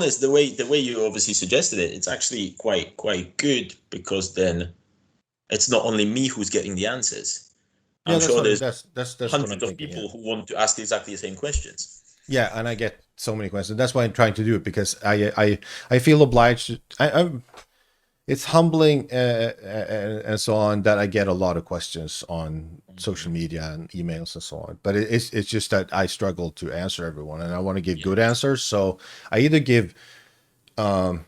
honest, the way you obviously suggested it, it's actually quite good, because then it's not only me who's getting the answers. Yeah, I'm sure there's that's what I'm hundreds of thinking. Yeah. people who want to ask exactly the same questions. Yeah, and I get so many questions. That's why I'm trying to do it, because I feel obliged to. I'm it's humbling, and so on, that I get a lot of questions on social media and emails and so on. But it's just that I struggle to answer everyone, and I want to give Yeah. good answers. So I either give um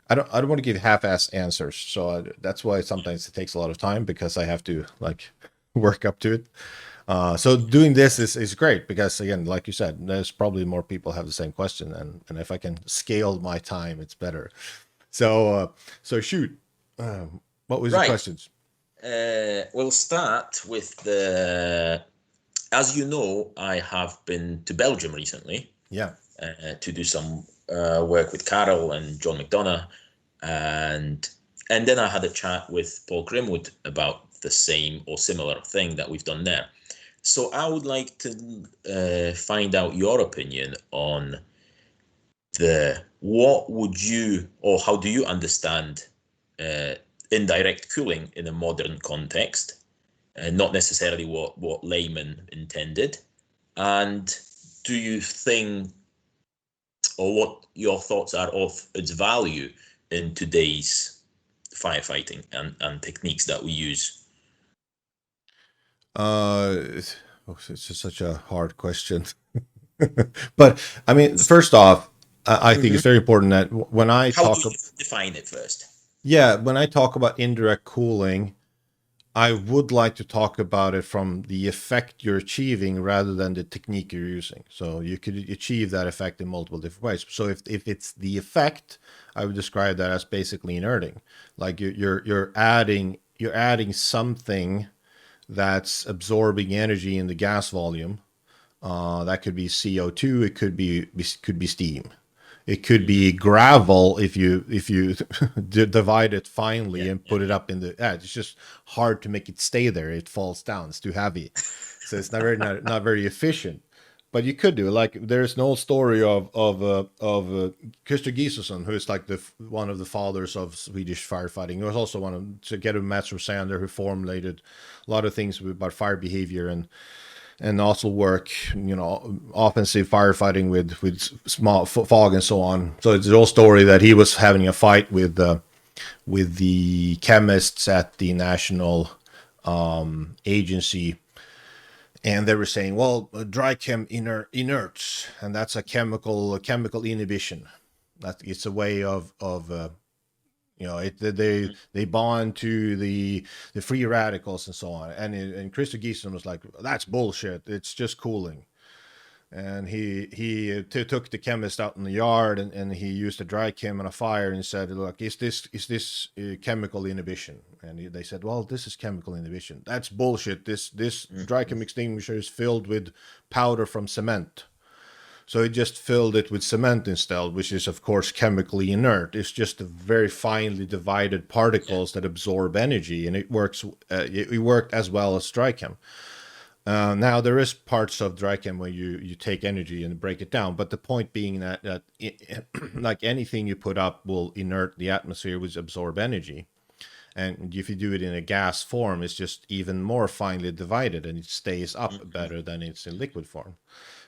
I don't want to give half-ass answers. So that's why sometimes it takes a lot of time, because I have to like work up to it. So doing this is great, because again, like you said, there's probably more people have the same question, and if I can scale my time, it's better. So shoot. What was the Right. questions? We'll start with the. As you know, I have been to Belgium recently Yeah. to do some work with Carol and John McDonough, and and then I had a chat with Paul Grimwood about the same or similar thing that we've done there. So I would like to find out your opinion on what would you, or how do you understand uh, indirect cooling in a modern context, not necessarily what layman intended, and do you think, or what your thoughts are of its value in today's firefighting and techniques that we use? It's just such a hard question. But I mean, first off, I think Mm-hmm. it's very important that when I How do talk, you define it first? yeah, when I talk about indirect cooling, I would like to talk about it from the effect you're achieving rather than the technique you're using. So you could achieve that effect in multiple different ways. So if it's the effect, I would describe that as basically inerting. Like you're adding something that's absorbing energy in the gas volume. That could be CO2. It could be steam. It could Mm-hmm. be gravel if you divide it finely Yeah, and yeah, put it yeah. up in the. Yeah, it's just hard to make it stay there. It falls down. It's too heavy, so it's not very efficient. But you could do, like, there's an old story of Christer Giesesson, who is like one of the fathers of Swedish firefighting. He was also one of Gerhard Matzer Sander, who formulated a lot of things about fire behavior and also work, offensive firefighting with small fog and so on. So it's a whole story that he was having a fight with the chemists at the national agency, and they were saying, well, dry chem inerts, and that's a chemical inhibition. That it's a way of they bond to the free radicals and so on. And Christer Giesson was like, that's bullshit. It's just cooling. And he took the chemist out in the yard, and he used a dry chem on a fire and said, look, is this chemical inhibition? And they said, well, this is chemical inhibition. That's bullshit. This dry chem extinguisher is filled with powder from cement. So he just filled it with cement instead, which is, of course, chemically inert. It's just very finely divided Yeah. particles that absorb energy, and it works. It worked as well as dry chem. Now there is parts of dry chem where you take energy and break it down, but the point being that like anything you put up will inert the atmosphere, which absorb energy. And if you do it in a gas form, it's just even more finely divided, and it stays up Mm-hmm. better than it's in liquid form.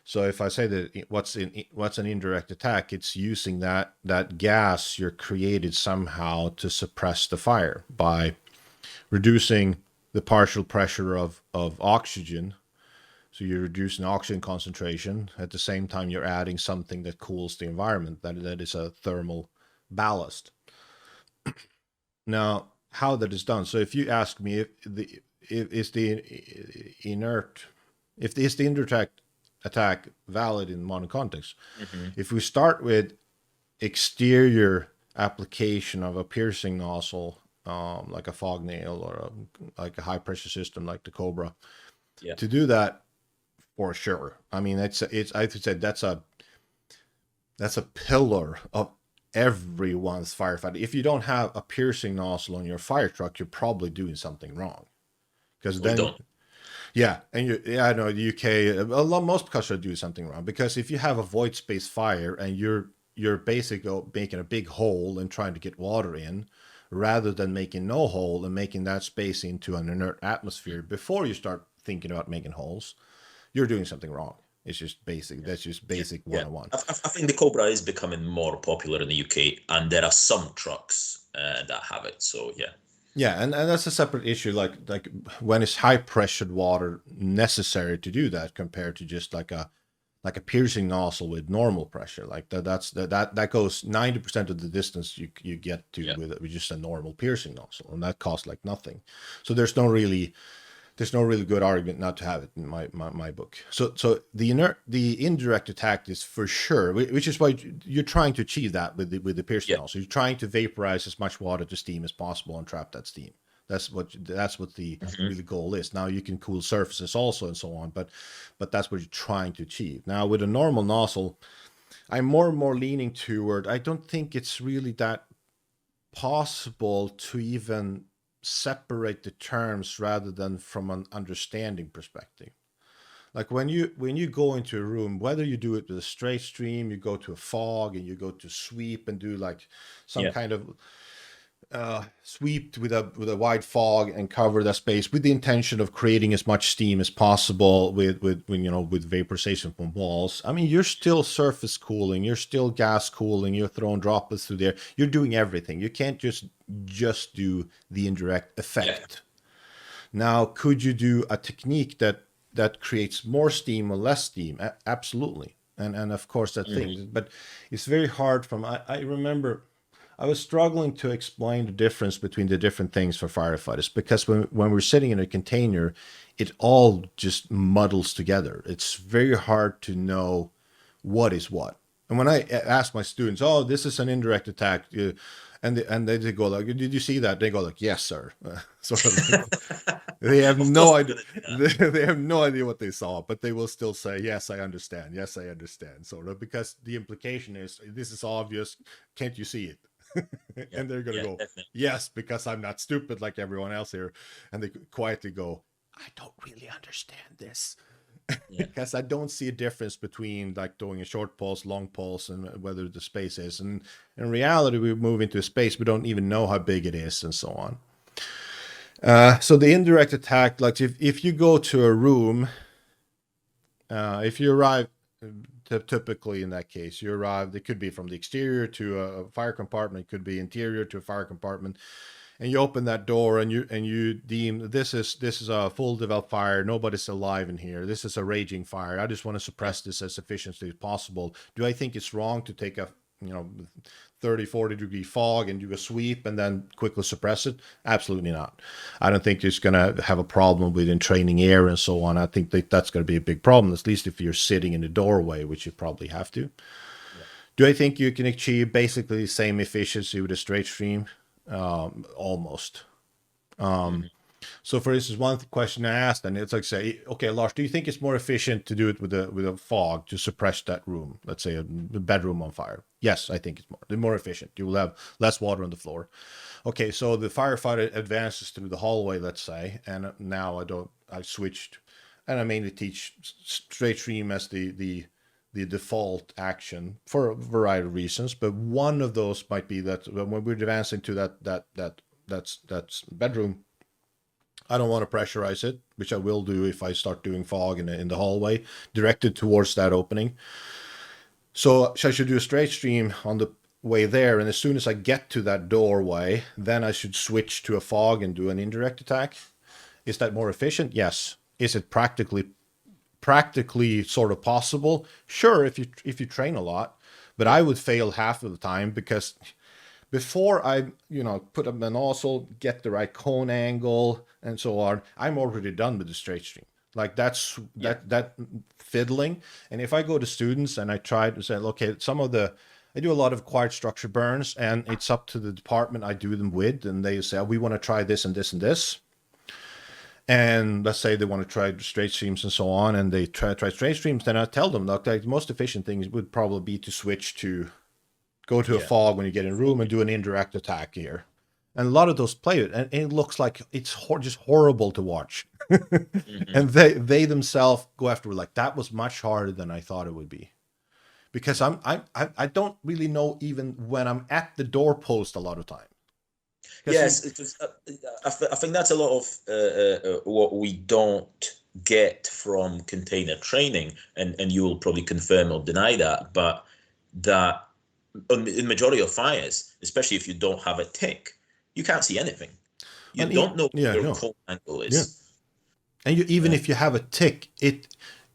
So if I say that what's an indirect attack, it's using that gas you're created somehow to suppress the fire by reducing the partial pressure of oxygen. So you're reducing oxygen concentration. At the same time, you're adding something that cools the environment. That is a thermal ballast. Now, how that is done. So if you ask me if is the inert if is the indirect attack valid in modern context, Mm-hmm. if we start with exterior application of a piercing nozzle, like a fog nail or like a high pressure system like the Cobra, Yeah. to do that, for sure. I mean, it's I would say that's a pillar of everyone's firefighter. If you don't have a piercing nozzle on your fire truck, you're probably doing something wrong. Because We then, don't. yeah, and yeah, I know the UK, most customers do something wrong. Because if you have a void space fire and you're you're basically making a big hole and trying to get water in, rather than making no hole and making that space into an inert atmosphere before you start thinking about making holes, you're doing something wrong. It's just basic. That's just basic 101. I think the Cobra is becoming more popular in the UK, and there are some trucks that have it. So yeah. Yeah, and that's a separate issue. Like when is high pressured water necessary to do that compared to just like a piercing nozzle with normal pressure? Like that goes 90% of the distance you get to with just a normal piercing nozzle, and that costs like nothing. So there's no really good argument not to have it in my book. So the indirect attack is for sure, which is why you're trying to achieve that with the piercing nozzle. You're trying to vaporize as much water to steam as possible and trap that steam. That's what the really goal is. Now you can cool surfaces also and so on, but that's what you're trying to achieve. Now with a normal nozzle, I'm more and more leaning toward, I don't think it's really that possible to even separate the terms rather than from an understanding perspective. Like when you go into a room, whether you do it with a straight stream, you go to a fog, and you go to sweep and do like some kind of sweep with a wide fog and cover that space with the intention of creating as much steam as possible with vaporization from walls. I mean, you're still surface cooling, you're still gas cooling, you're throwing droplets through there, you're doing everything. You can't just do the indirect effect. Now, could you do a technique that creates more steam or less steam? Absolutely. And of course that thing, but it's very hard I remember I was struggling to explain the difference between the different things for firefighters, because when we're sitting in a container, it all just muddles together. It's very hard to know what is what. And when I ask my students, "Oh, this is an indirect attack," and they go like, "Did you see that?" They go like, "Yes, sir." Sort of like, they have no idea. They have no idea what they saw, but they will still say, "Yes, I understand. Yes, I understand." Sort of, because the implication is, "This is obvious. Can't you see it?" And they're going to go, definitely. Yes, because I'm not stupid like everyone else here. And they quietly go, "I don't really understand this." Because I don't see a difference between like doing a short pulse, long pulse, and whether the space is. And in reality, we move into a space, we don't even know how big it is, and so on. So the indirect attack, like if you go to a room, if you arrive, typically in that case, you arrive, it could be from the exterior to a fire compartment, it could be interior to a fire compartment, and you open that door and you deem this is a full developed fire, nobody's alive in here, this is a raging fire, I just want to suppress this as efficiently as possible. Do I think it's wrong to take a 30-40 degree fog and do a sweep and then quickly suppress it? Absolutely not. I don't think it's going to have a problem with entraining air and so on. I think that's going to be a big problem, at least if you're sitting in the doorway, which you probably have to. Do I think you can achieve basically the same efficiency with a straight stream? Almost. So for instance, one question I asked, and it's like, say, okay, Lars, do you think it's more efficient to do it with a fog to suppress that room? Let's say a bedroom on fire. Yes, I think it's more efficient. You will have less water on the floor. Okay, so the firefighter advances through the hallway, let's say, and now I switched, and I mainly teach straight stream as the default action for a variety of reasons, but one of those might be that when we're advancing to that's bedroom, I don't want to pressurize it, which I will do if I start doing fog in the hallway, directed towards that opening. So I should do a straight stream on the way there, and as soon as I get to that doorway, then I should switch to a fog and do an indirect attack. Is that more efficient? Yes. Is it practically sort of possible? Sure, if you train a lot, but I would fail half of the time, because before I, put up a nozzle, get the right cone angle, and so on, I'm already done with the straight stream. Like that fiddling. And if I go to students and I try to say, okay, I do a lot of quiet structure burns, and it's up to the department I do them with, and they say, we want to try this and this and this. And let's say they want to try straight streams and so on, and they try straight streams, then I tell them, look, the most efficient thing would probably be to switch to go to a fog when you get in a room and do an indirect attack here. And a lot of those play it, and it looks like it's just horrible to watch. And they themselves go after like, that was much harder than I thought it would be. because I don't really know even when I'm at the doorpost a lot of time. Yes, I think that's a lot of what we don't get from container training, and you will probably confirm or deny that, but that in majority of fires, especially if you don't have a tick, you can't see anything. You don't know what your cold angle is. Yeah. And even if you have a tick,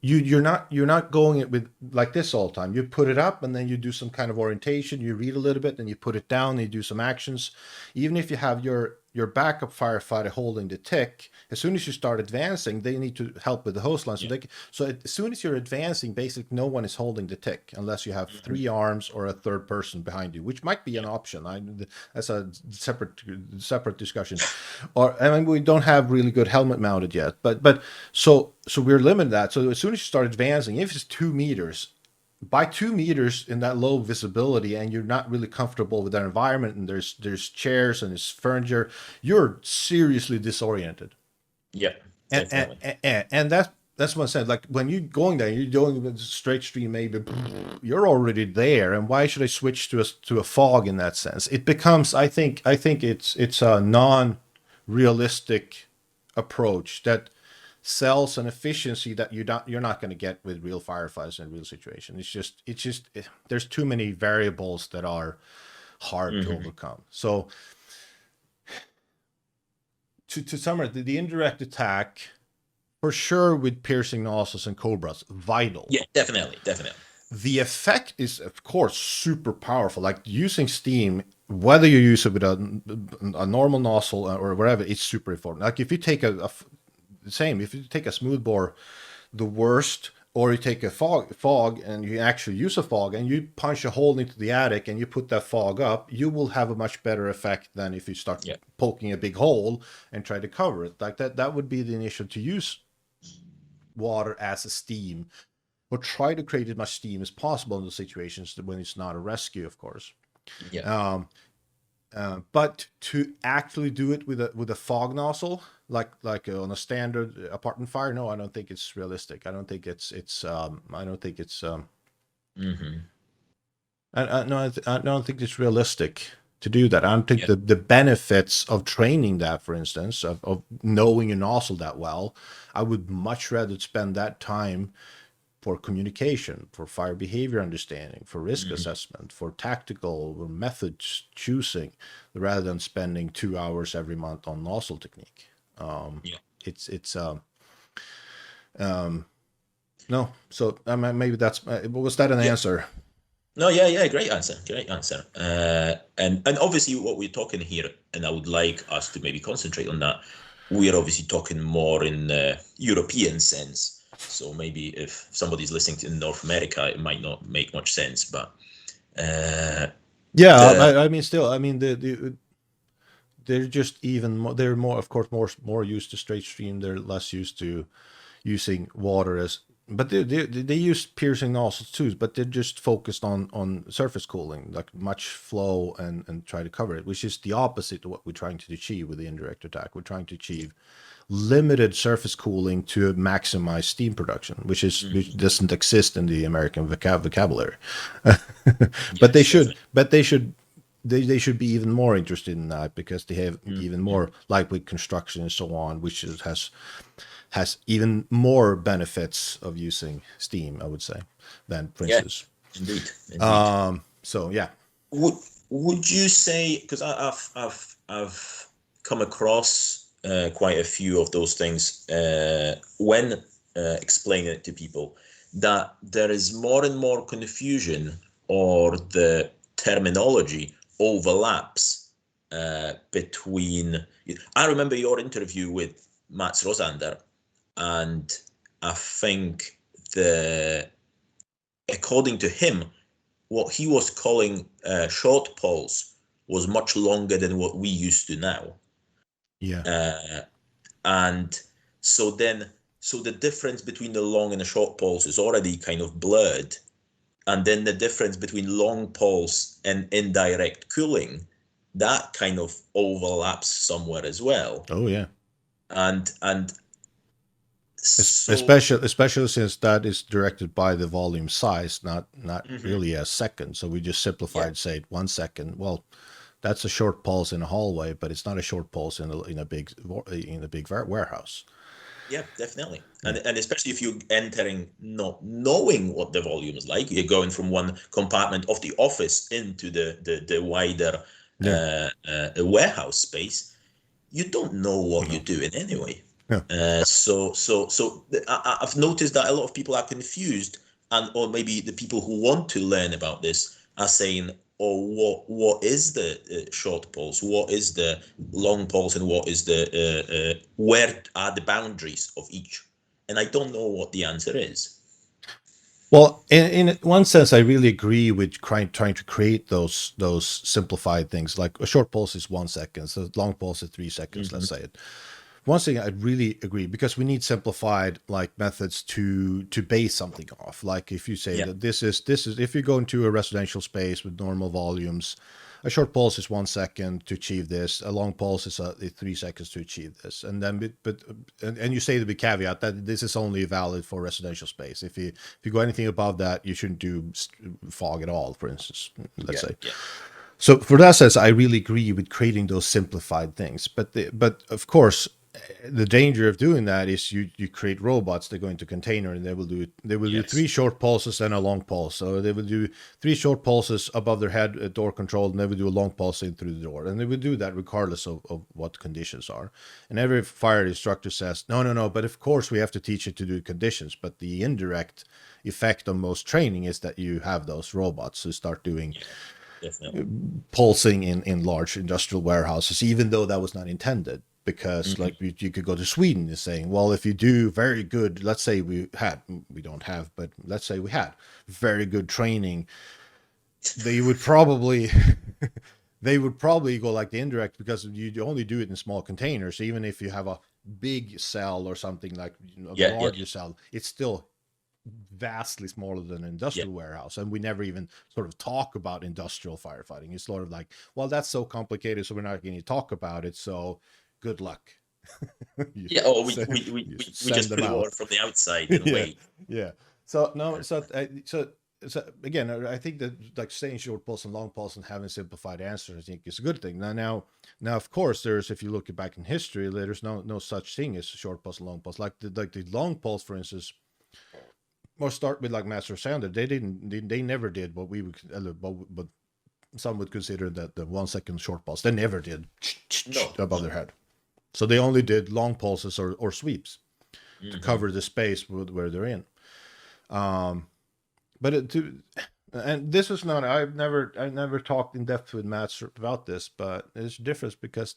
you're not going it with like this all the time. You put it up and then you do some kind of orientation, you read a little bit, then you put it down, and you do some actions. Even if you have your backup firefighter holding the tick, as soon as you start advancing, they need to help with the hose line. So as soon as you're advancing, basically no one is holding the tick unless you have 3 arms or a third person behind you, which might be an option. That's a separate discussion. We don't have really good helmet mounted yet, but so we're limited that. So as soon as you start advancing, if it's 2 meters, by 2 meters in that low visibility, and you're not really comfortable with that environment, and there's chairs and there's furniture, you're seriously disoriented. Yeah, and that's what I said. Like when you're going there, you're doing the straight stream, maybe you're already there. And why should I switch to a fog in that sense? It becomes, I think it's a non-realistic approach that sells an efficiency that you're not going to get with real firefighters in a real situation. It's just there's too many variables that are hard to overcome. So to summarize, the indirect attack, for sure, with piercing nozzles and cobras, vital. Yeah, definitely. The effect is, of course, super powerful. Like using steam, whether you use it with a normal nozzle or whatever, it's super important. Like if you take if you take a smoothbore, the worst, or you take a fog and you actually use a fog and you punch a hole into the attic and you put that fog up, you will have a much better effect than if you start poking a big hole and try to cover it. Like that would be the initial, to use water as a steam, or try to create as much steam as possible in those situations when it's not a rescue, of course. Yeah. But to actually do it with a fog nozzle, like on a standard apartment fire, no, I don't think it's realistic. I don't think it's I don't think it's I don't think it's realistic to do that. I don't think the benefits of training that, for instance, of knowing your nozzle that well, I would much rather spend that time for communication, for fire behavior understanding, for risk assessment, for tactical methods choosing, rather than spending 2 hours every month on nozzle technique. No. So maybe that's, was that an answer? No, yeah, great answer. And obviously what we're talking here, and I would like us to maybe concentrate on that, we're obviously talking more in the European sense. So maybe if somebody's listening to North America, it might not make much sense, but they're just even more, they're more, of course, more used to straight stream. They're less used to using water as, but they use piercing nozzles too, but they're just focused on surface cooling, like much flow, and try to cover it, which is the opposite of what we're trying to achieve with the indirect attack. We're trying to achieve limited surface cooling to maximize steam production, which doesn't exist in the American vocabulary. But they should be even more interested in that, because they have even more, like with construction and so on, which has even more benefits of using steam, I would say, than, for instance. Indeed. So yeah. Would you say, because I've come across quite a few of those things when explaining it to people, that there is more and more confusion, or the terminology overlaps between. I remember your interview with Mats Rosander, and I think according to him, what he was calling short pulse was much longer than what we used to now. And so the difference between the long and the short pulse is already kind of blurred, and then the difference between long pulse and indirect cooling, that kind of overlaps somewhere as well. Oh yeah. And So Especially since that is directed by the volume size, not mhm, really a second. So we just yeah, simplified, say 1 second. Well, that's a short pulse in a hallway, but it's not a short pulse in a big warehouse. yeah, definitely. Yeah. And especially if you're entering not knowing what the volume is like, you're going from one compartment of the office into the wider Yeah. warehouse space. You don't know what you're No. doing anyway. Yeah. I've noticed that a lot of people are confused, and or maybe the people who want to learn about this are saying, "Oh, what is the short pulse? What is the long pulse? And what is the where are the boundaries of each?" And I don't know what the answer is. Well, in one sense, I really agree with trying to create those simplified things. Like a short pulse is 1 second, so long pulse is 3 seconds. Let's Hmm. say it. One thing I really agree, because we need simplified like methods to base something off. Like if you say Yeah. that this is if you go into a residential space with normal volumes, a short pulse is 1 second to achieve this. A long pulse is 3 seconds to achieve this. And then, and you say the big caveat that this is only valid for residential space. If you go anything above that, you shouldn't do fog at all. For instance, let's Yeah. say. Yeah. So for that sense, I really agree with creating those simplified things. But of course, the danger of doing that is you create robots that go into container, and they will do Yes. 3 short pulses and a long pulse. So they will do 3 short pulses above their head, door controlled, and they will do a long pulse in through the door. And they will do that regardless of what conditions are. And every fire instructor says, no, no, no, but of course we have to teach it to do conditions. But the indirect effect on most training is that you have those robots who start doing Yeah. Definitely. pulsing in large industrial warehouses, even though that was not intended. Because Hmm. like you could go to Sweden and saying, well, if you do very good, let's say we don't have, but let's say we had very good training, they would probably they would probably go like the indirect, because you only do it in small containers. Even if you have a big cell or something like a Yeah. Yeah. larger cell, it's still vastly smaller than an Yeah. industrial warehouse. And we never even sort of talk about industrial firefighting. It's sort of like, well, that's so complicated, so we're not going to talk about it. So good luck. you, Yeah. Oh, send, you we send just them put it out. all from the outside and Yeah, wait. yeah. So no, so again, I think that like saying short pulse and long pulse and having simplified answers, I think is a good thing. Now, of course, there's, if you look back in history, there's no such thing as short pulse and long pulse. Like the long pulse, for instance, or start with like Master Sounder. They never did what we would, but some would consider that the 1 second short pulse. They never did No. above No. their head. So they only did long pulses or sweeps to Hmm. cover the space where they're in. Um, but and this is not, I never talked in depth with Matt about this, but there's a difference because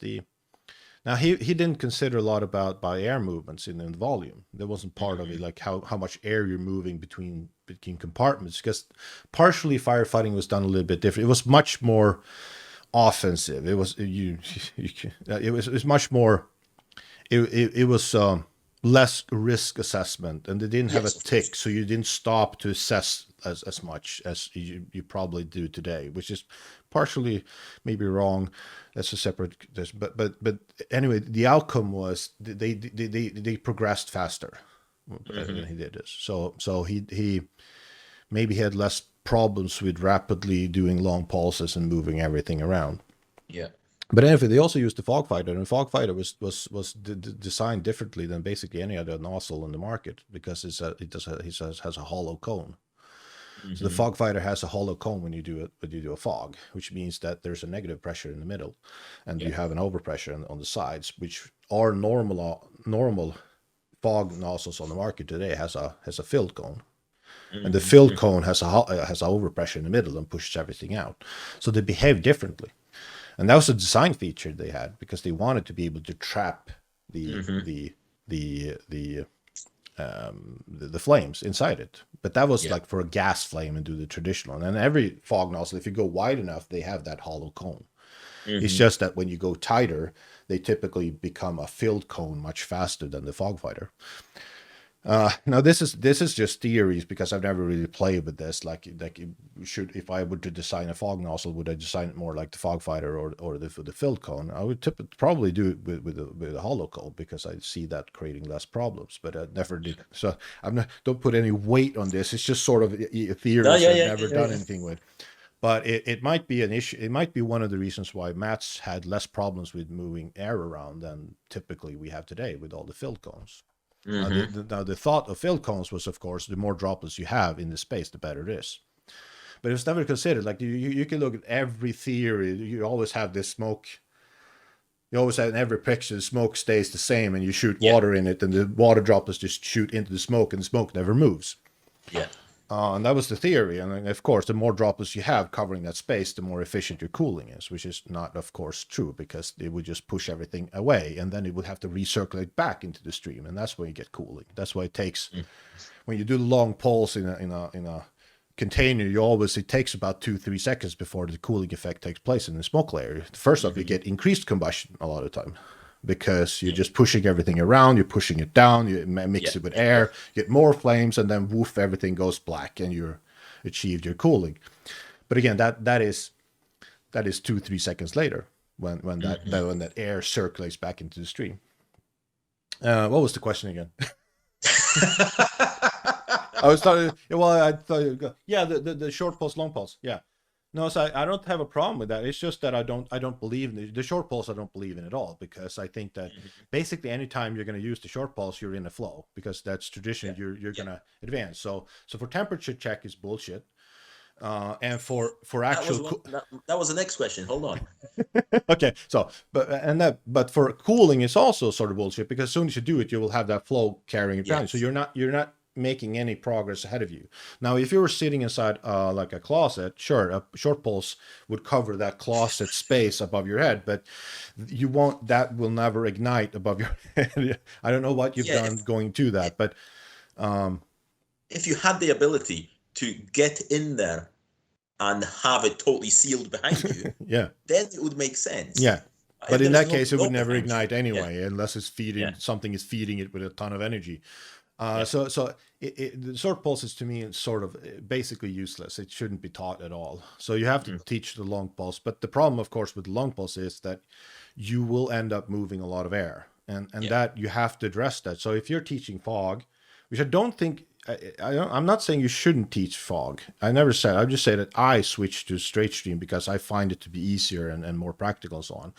now he didn't consider a lot about by air movements in the volume. That wasn't part of it, Hmm. like how much air you're moving between compartments. Because partially firefighting was done a little bit different. It was much more offensive. It was it was much more. It was less risk assessment, and they didn't have a Yes, of course. tick, so you didn't stop to assess as much as you probably do today, which is partially maybe wrong. That's a separate. But anyway, the outcome was they progressed faster when Hmm. he did this. So he maybe had less problems with rapidly doing long pulses and moving everything around. Yeah. But anyway, they also used the fog fighter, and the fog fighter was designed differently than basically any other nozzle in the market, because has a hollow cone. So the Hmm. fog fighter has a hollow cone when you do it when you do a fog, which means that there's a negative pressure in the middle, and Yeah. you have an overpressure on the sides, which are normal fog nozzles on the market today has a filled cone. And the Hmm. filled Hmm. cone has a overpressure in the middle and pushes everything out. So they behave differently. And that was a design feature they had, because they wanted to be able to trap the Hmm. the the the the flames inside it. But that was Yeah. like for a gas flame and do the traditional. And then every fog nozzle, if you go wide enough, they have that hollow cone. It's Hmm. just that when you go tighter, they typically become a filled cone much faster than the fog fighter. Now this is just theories because I've never really played with this. Like if I were to design a fog nozzle, would I design it more like the fog fighter or the fill cone? I would probably do it with a hollow cone because I see that creating less problems. But I never did. So don't put any weight on this. It's just sort of a theory I've never done anything with. But it might be an issue. It might be one of the reasons why mats had less problems with moving air around than typically we have today with all the fill cones. Now the thought of fill cones was, of course, the more droplets you have in the space, the better it is. But it was never considered. Like you can look at every theory. You always have this smoke. You always have in every picture, the smoke stays the same, and you shoot water in it, and the water droplets just shoot into the smoke, and the smoke never moves. Yeah. And that was the theory. And of course, the more droplets you have covering that space, the more efficient your cooling is, which is not, of course, true because it would just push everything away and then it would have to recirculate back into the stream. And that's where you get cooling. That's why it takes, when you do long pulls in a container, it takes about 2-3 seconds before the cooling effect takes place in the smoke layer. First off, you get increased combustion a lot of the time, because you're just pushing everything around, you're pushing it down, you mix it with air, you get more flames, and then woof, everything goes black, and you're achieved your cooling. But again, that is 2-3 seconds later when that air circulates back into the stream. What was the question again? I thought the short pulse, long pulse, yeah. No, so I don't have a problem with that. It's just that I don't believe in the short pulse. I don't believe in at all, because I think that basically anytime you're going to use the short pulse, you're in a flow, because that's tradition. You're going to advance. So for temperature check is bullshit. And for actual that was the next question. Hold on. Okay, so but for cooling is also sort of bullshit, because as soon as you do it, you will have that flow carrying it down. So you're not making any progress ahead of you. Now, if you were sitting inside like a closet, sure, a short pulse would cover that closet space above your head, but that will never ignite above your head. I don't know what you've done going to that, but if you had the ability to get in there and have it totally sealed behind you, then it would make sense. Yeah. But in that case, it would never ignite anyway, unless it's something is feeding it with a ton of energy. So the short pulses to me is sort of basically useless. It shouldn't be taught at all. So you have to teach the long pulse. But the problem, of course, with the long pulse is that you will end up moving a lot of air, and that you have to address that. So if you're teaching fog, which I don't think, I'm not saying you shouldn't teach fog. I never said. I just say that I switched to straight stream because I find it to be easier and more practical and so on.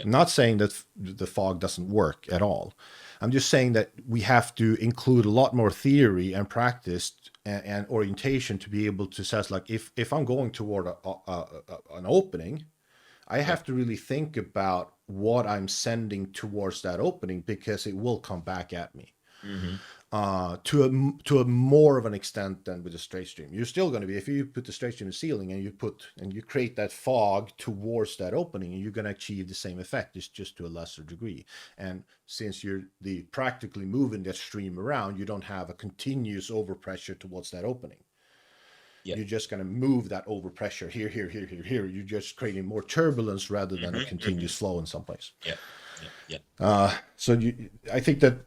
I'm not saying that the fog doesn't work at all. I'm just saying that we have to include a lot more theory and practice and orientation to be able to say, like, if I'm going toward an opening, I have to really think about what I'm sending towards that opening, because it will come back at me. To a more of an extent than with a straight stream. You're still going to be, if you put the straight stream in the ceiling and you create that fog towards that opening, you're going to achieve the same effect, just to a lesser degree. And since you're practically moving that stream around, you don't have a continuous overpressure towards that opening. You're just going to move that overpressure here. You're just creating more turbulence rather than a continuous flow in some place. So I think that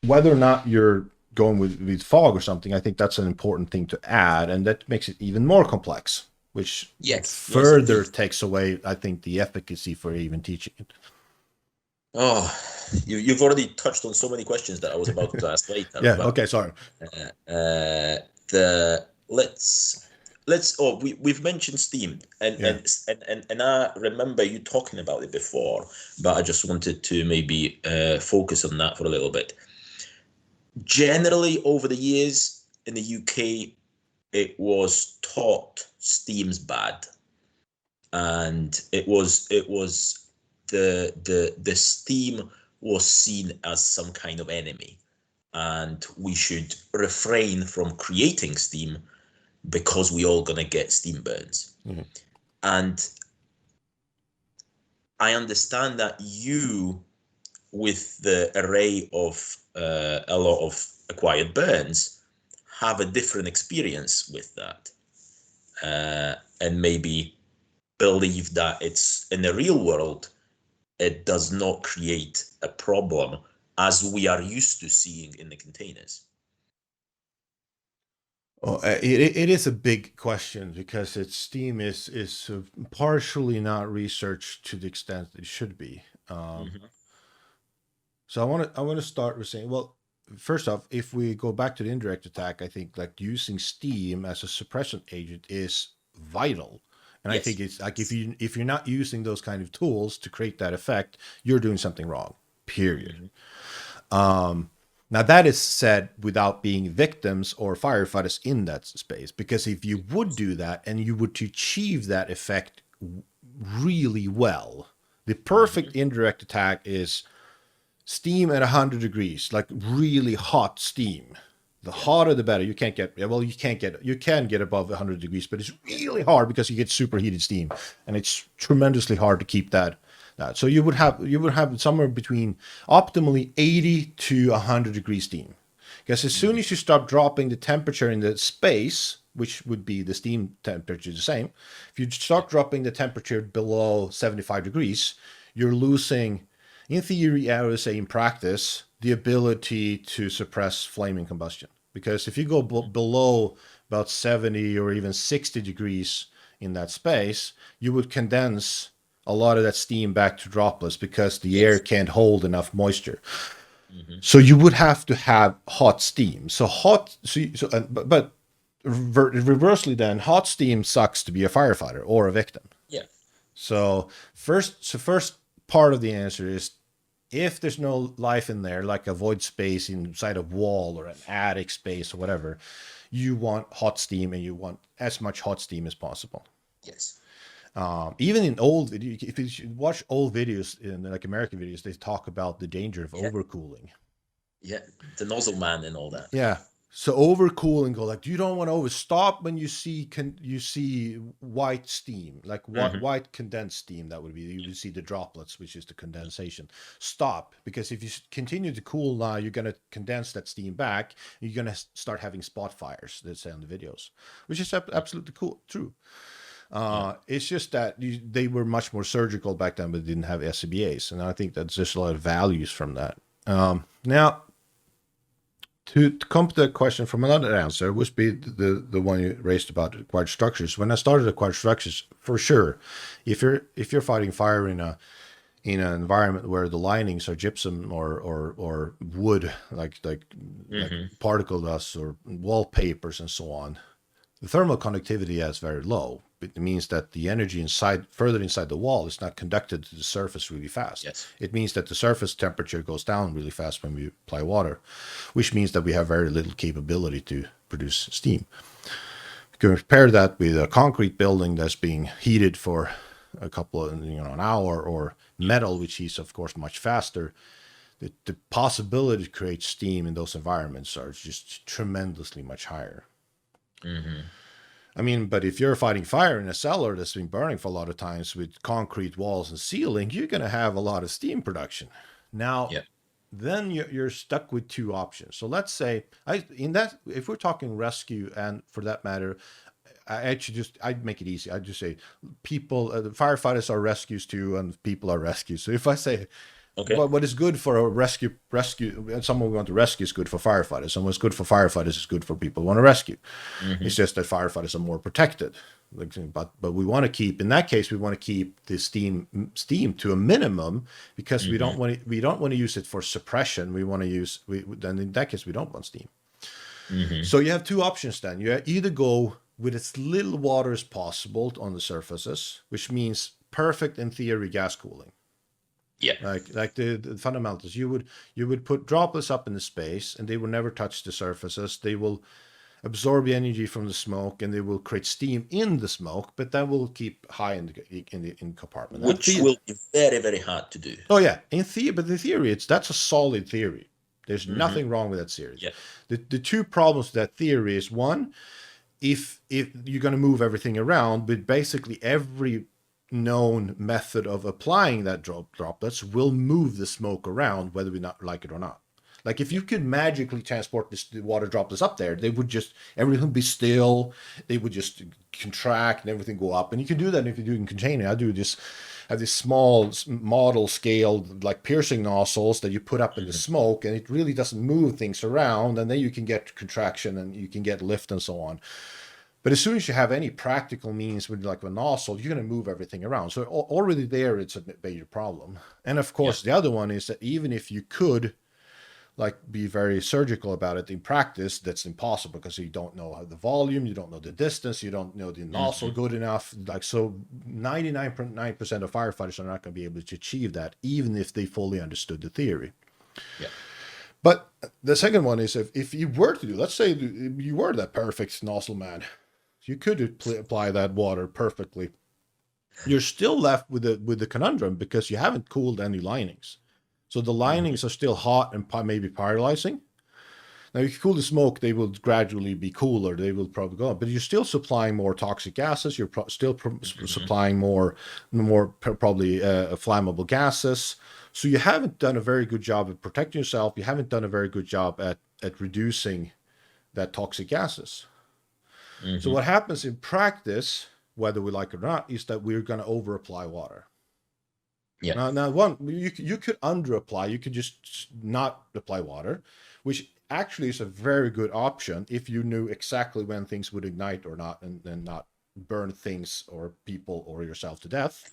whether or not you're going with fog or something, I think that's an important thing to add, and that makes it even more complex, which further takes away, I think, the efficacy for even teaching it. Oh, you've already touched on so many questions that I was about to ask later. Okay, sorry. We've mentioned Steam, and I remember you talking about it before, but I just wanted to maybe focus on that for a little bit. Generally, over the years in the UK, it was taught Steam's bad, and it was the Steam was seen as some kind of enemy, and we should refrain from creating Steam because we all gonna get steam burns. And I understand that you, with the array of a lot of acquired burns, have a different experience with that, and maybe believe that it's in the real world, it does not create a problem as we are used to seeing in the containers? Oh, it is a big question because steam is partially not researched to the extent it should be. So I want to start with saying, well, first off, if we go back to the indirect attack, I think like using steam as a suppression agent is vital. And I think it's like if you're not using those kind of tools to create that effect, you're doing something wrong. Period. Now that is said without being victims or firefighters in that space, because if you would do that and you would achieve that effect really well, the perfect indirect attack is steam at 100 degrees, like really hot steam. The hotter the better. You can get above 100 degrees, but it's really hard because you get superheated steam, and it's tremendously hard to keep that. So you would have somewhere between optimally 80 to 100 degrees steam, because as soon as you start dropping the temperature in the space, which would be the steam temperature the same, if you start dropping the temperature below 75 degrees, you're losing, in theory, I would say in practice, the ability to suppress flaming combustion. Because if you go below about 70 or even 60 degrees in that space, you would condense a lot of that steam back to droplets because the air can't hold enough moisture. So you would have to have hot steam. But reversely then, hot steam sucks to be a firefighter or a victim. Yeah. So first part of the answer is, if there's no life in there, like a void space inside a wall or an attic space or whatever, you want hot steam, and you want as much hot steam as possible. Yes. Even in old videos, if you watch old videos, in like American videos, they talk about the danger of overcooling. Yeah, the nozzle man and all that. Yeah. So overcooling, you don't want to overstop when you see white steam, like white condensed steam. That would be, you would see the droplets, which is the condensation. Stop, because if you continue to cool now, you're going to condense that steam back, and you're going to start having spot fires. They say on the videos, which is absolutely true. It's just that they were much more surgical back then, but didn't have SCBAs, and I think that's just a lot of values from that. Now, to come to the question from another answer, would be the one you raised about acquired structures. When I started acquired structures, for sure, if you're fighting fire in an environment where the linings are gypsum or wood, like particle dust or wallpapers and so on, the thermal conductivity is very low. It means that the energy further inside the wall is not conducted to the surface really fast. Yes. It means that the surface temperature goes down really fast when we apply water, which means that we have very little capability to produce steam. You can compare that with a concrete building that's being heated for a couple of an hour, or metal, which heats, of course, much faster. The possibility to create steam in those environments are just tremendously much higher. I mean, but if you're fighting fire in a cellar that's been burning for a lot of times with concrete walls and ceiling, you're going to have a lot of steam production. Now, then you're stuck with two options. So let's say, if we're talking rescue, and for that matter, I'd make it easy. I'd just say people, the firefighters are rescues too, and people are rescues. So if I say, what is good for a rescue, someone we want to rescue is good for firefighters. And what's good for firefighters is good for people who want to rescue. It's just that firefighters are more protected. But we want to keep, in that case, we want to keep the steam to a minimum, because we don't want to use it for suppression. Then in that case we don't want steam. So you have two options then. You either go with as little water as possible on the surfaces, which means perfect, in theory, gas cooling. Yeah. Like the fundamentals. You would put droplets up in the space, and they will never touch the surfaces. They will absorb the energy from the smoke, and they will create steam in the smoke, but that will keep high in the compartment. Which will be very, very hard to do. Oh yeah, in theory, that's a solid theory. There's nothing wrong with that theory. Yeah. The two problems with that theory is, one, if you're going to move everything around, but basically every known method of applying that droplets will move the smoke around, whether we not like it or not. Like if you could magically transport the water droplets up there, they would just, everything would be still. They would just contract and everything go up. And you can do that if you do it in container. I do this, have these small model scale like piercing nozzles that you put up in the smoke, and it really doesn't move things around. And then you can get contraction and you can get lift and so on. But as soon as you have any practical means with like a nozzle, you're going to move everything around. So already there, it's a major problem. And of course, the other one is that even if you could like be very surgical about it in practice, that's impossible because you don't know the volume, you don't know the distance, you don't know the nozzle good enough. Like, so 99.9% of firefighters are not going to be able to achieve that, even if they fully understood the theory. Yeah. But the second one is if you were to do, let's say you were that perfect nozzle man, you could apply that water perfectly. You're still left with the conundrum because you haven't cooled any linings. So the linings are still hot and maybe pyrolyzing. Now, if you cool the smoke, they will gradually be cooler. They will probably go up, but you're still supplying more toxic gases. You're still supplying more probably flammable gases. So you haven't done a very good job of protecting yourself. You haven't done a very good job at reducing that toxic gases. So what happens in practice, whether we like it or not, is that we're going to over apply water. Yeah. Now one, you could under apply. You could just not apply water, which actually is a very good option if you knew exactly when things would ignite or not, and then not burn things or people or yourself to death.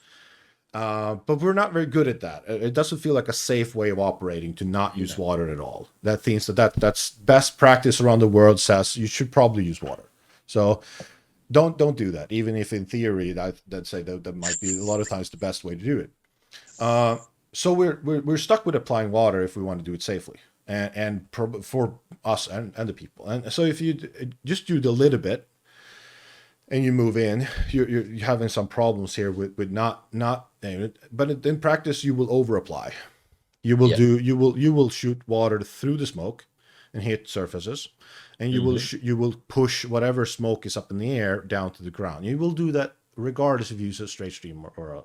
But we're not very good at that. It doesn't feel like a safe way of operating to not use water at all. That means that's best practice around the world says you should probably use water. So don't do that. Even if in theory that say that might be a lot of times the best way to do it. So we're stuck with applying water if we want to do it safely and for us and the people. And so if you just do the little bit and you move in, you're having some problems here with not but in practice you will over apply. You will shoot water through the smoke and hit surfaces, and you will push whatever smoke is up in the air down to the ground. You will do that regardless if you use a straight stream or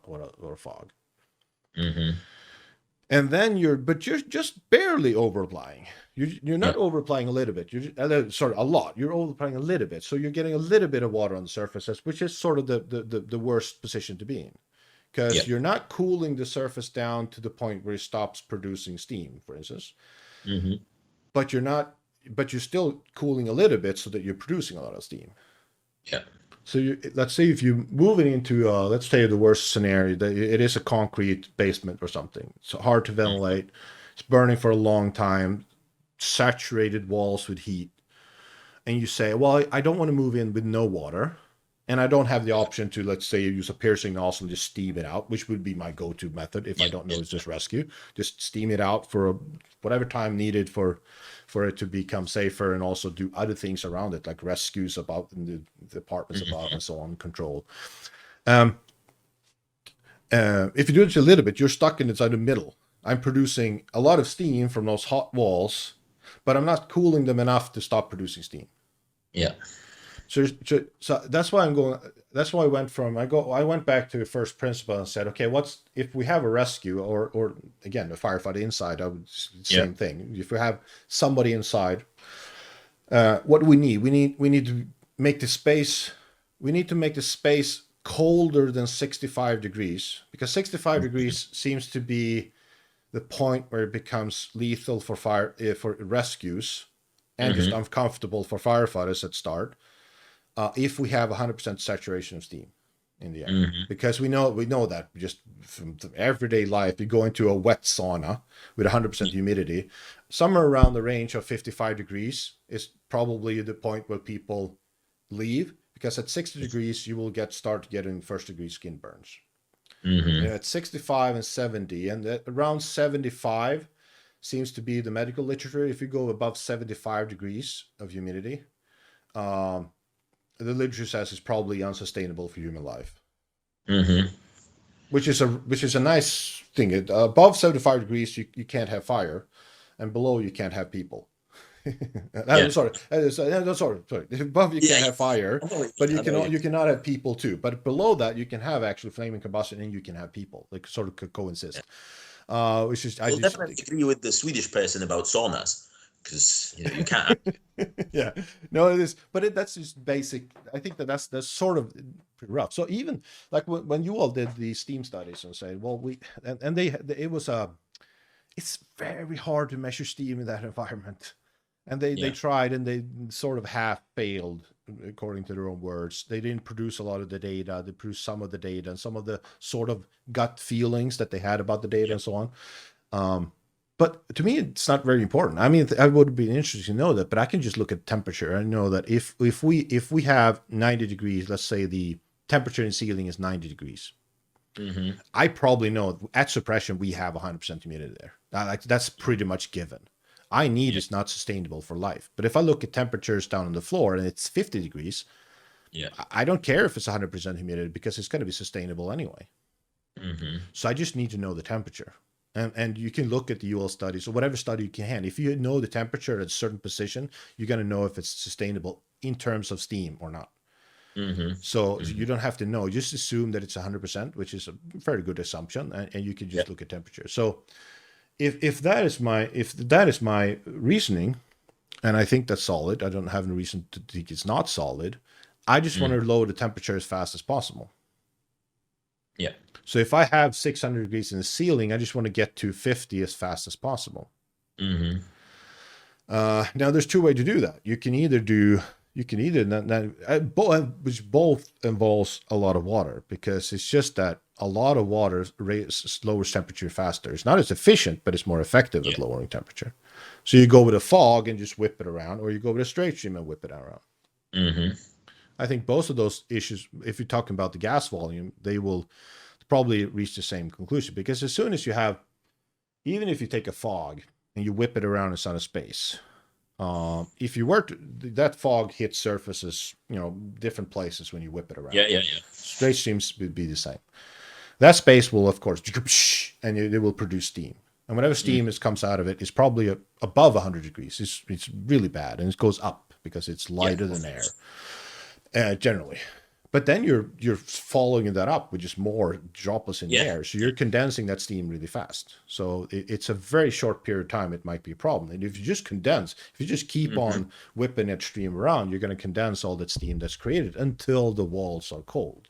a fog. And then you're just barely over applying. You're not over applying a little bit. A lot. You're over applying a little bit. So you're getting a little bit of water on the surfaces, which is sort of the worst position to be in, because you're not cooling the surface down to the point where it stops producing steam, for instance. But you're still cooling a little bit so that you're producing a lot of steam. Yeah. So let's say if you move it into, let's say the worst scenario, that it is a concrete basement or something. It's hard to ventilate. It's burning for a long time, saturated walls with heat. And you say, well, I don't want to move in with no water. And I don't have the option to, let's say, use a piercing nozzle and just steam it out, which would be my go-to method if I don't know it's just rescue. Just steam it out for whatever time needed for it to become safer, and also do other things around it, like rescues about in the apartments above and so on, control. If you do it a little bit, you're stuck inside the middle. I'm producing a lot of steam from those hot walls, but I'm not cooling them enough to stop producing steam. Yeah. So that's why I'm going. That's why I went back to first principle and said, okay, what's if we have a rescue or again a firefighter inside? Same thing. If we have somebody inside, what do we need? We need to make the space. We need to make the space colder than 65 degrees, because 65 degrees seems to be the point where it becomes lethal for for rescues and just uncomfortable for firefighters at start. If we have 100% saturation of steam in the air, because we know that just from everyday life, you go into a wet sauna with 100% humidity, somewhere around the range of 55 degrees is probably the point where people leave, because at 60 degrees you will start getting first degree skin burns. At 65 and 70, and at around 75 seems to be the medical literature. If you go above 75 degrees of humidity, the literature says it's probably unsustainable for human life. Which is a nice thing. Above 75 degrees, you can't have fire, and below you can't have people. Sorry. Above you can't have fire, but you cannot have people too. But below that, you can have actually flaming combustion, and you can have people. Like sort of coexist. Which is I'll definitely agree with the Swedish person about saunas, because you can't. yeah, no, it is, but that's just basic. I think that's sort of pretty rough. So even like when you all did the steam studies and say, well, it was it's very hard to measure steam in that environment, and they tried and they sort of half failed according to their own words. They didn't produce a lot of the data. They produced some of the data and some of the sort of gut feelings that they had about the data and so on. But to me, it's not very important. I mean, I would be interested to know that, but I can just look at temperature and know that if we have 90 degrees, let's say the temperature in ceiling is 90 degrees. Mm-hmm. I probably know at suppression we have 100% humidity there. That's pretty much given. I need is not sustainable for life. But if I look at temperatures down on the floor and it's 50 degrees, I don't care if it's 100% humidity because it's going to be sustainable anyway. Mm-hmm. So I just need to know the temperature. And you can look at the UL studies or whatever study you can. If you know the temperature at a certain position, you're going to know if it's sustainable in terms of steam or not. Mm-hmm. So you don't have to know. Just assume that it's 100%, which is a very good assumption, and you can just look at temperature. So if that is my reasoning, and I think that's solid, I don't have any reason to think it's not solid. I just want to lower the temperature as fast as possible. Yeah. So if I have 600 degrees in the ceiling, I just want to get to 50 as fast as possible. Mm-hmm. Now there's two ways to do that. You can either which both involves a lot of water, because it's just that a lot of water lowers temperature faster. It's not as efficient, but it's more effective at lowering temperature. So you go with a fog and just whip it around, or you go with a straight stream and whip it around. Mm-hmm. I think both of those issues, if you're talking about the gas volume, they will probably reach the same conclusion, because as soon as you have, even if you take a fog and you whip it around inside a space, if you were to, that fog hits surfaces, different places when you whip it around. Yeah. Straight streams would be the same. That space will, of course, and it will produce steam. And whatever steam comes out of it is probably above 100 degrees. It's really bad, and it goes up because it's lighter than air, generally. But then you're following that up with just more droplets in the air. So you're condensing that steam really fast. So it's a very short period of time. It might be a problem. And if you just keep on whipping that stream around, you're going to condense all that steam that's created until the walls are cold.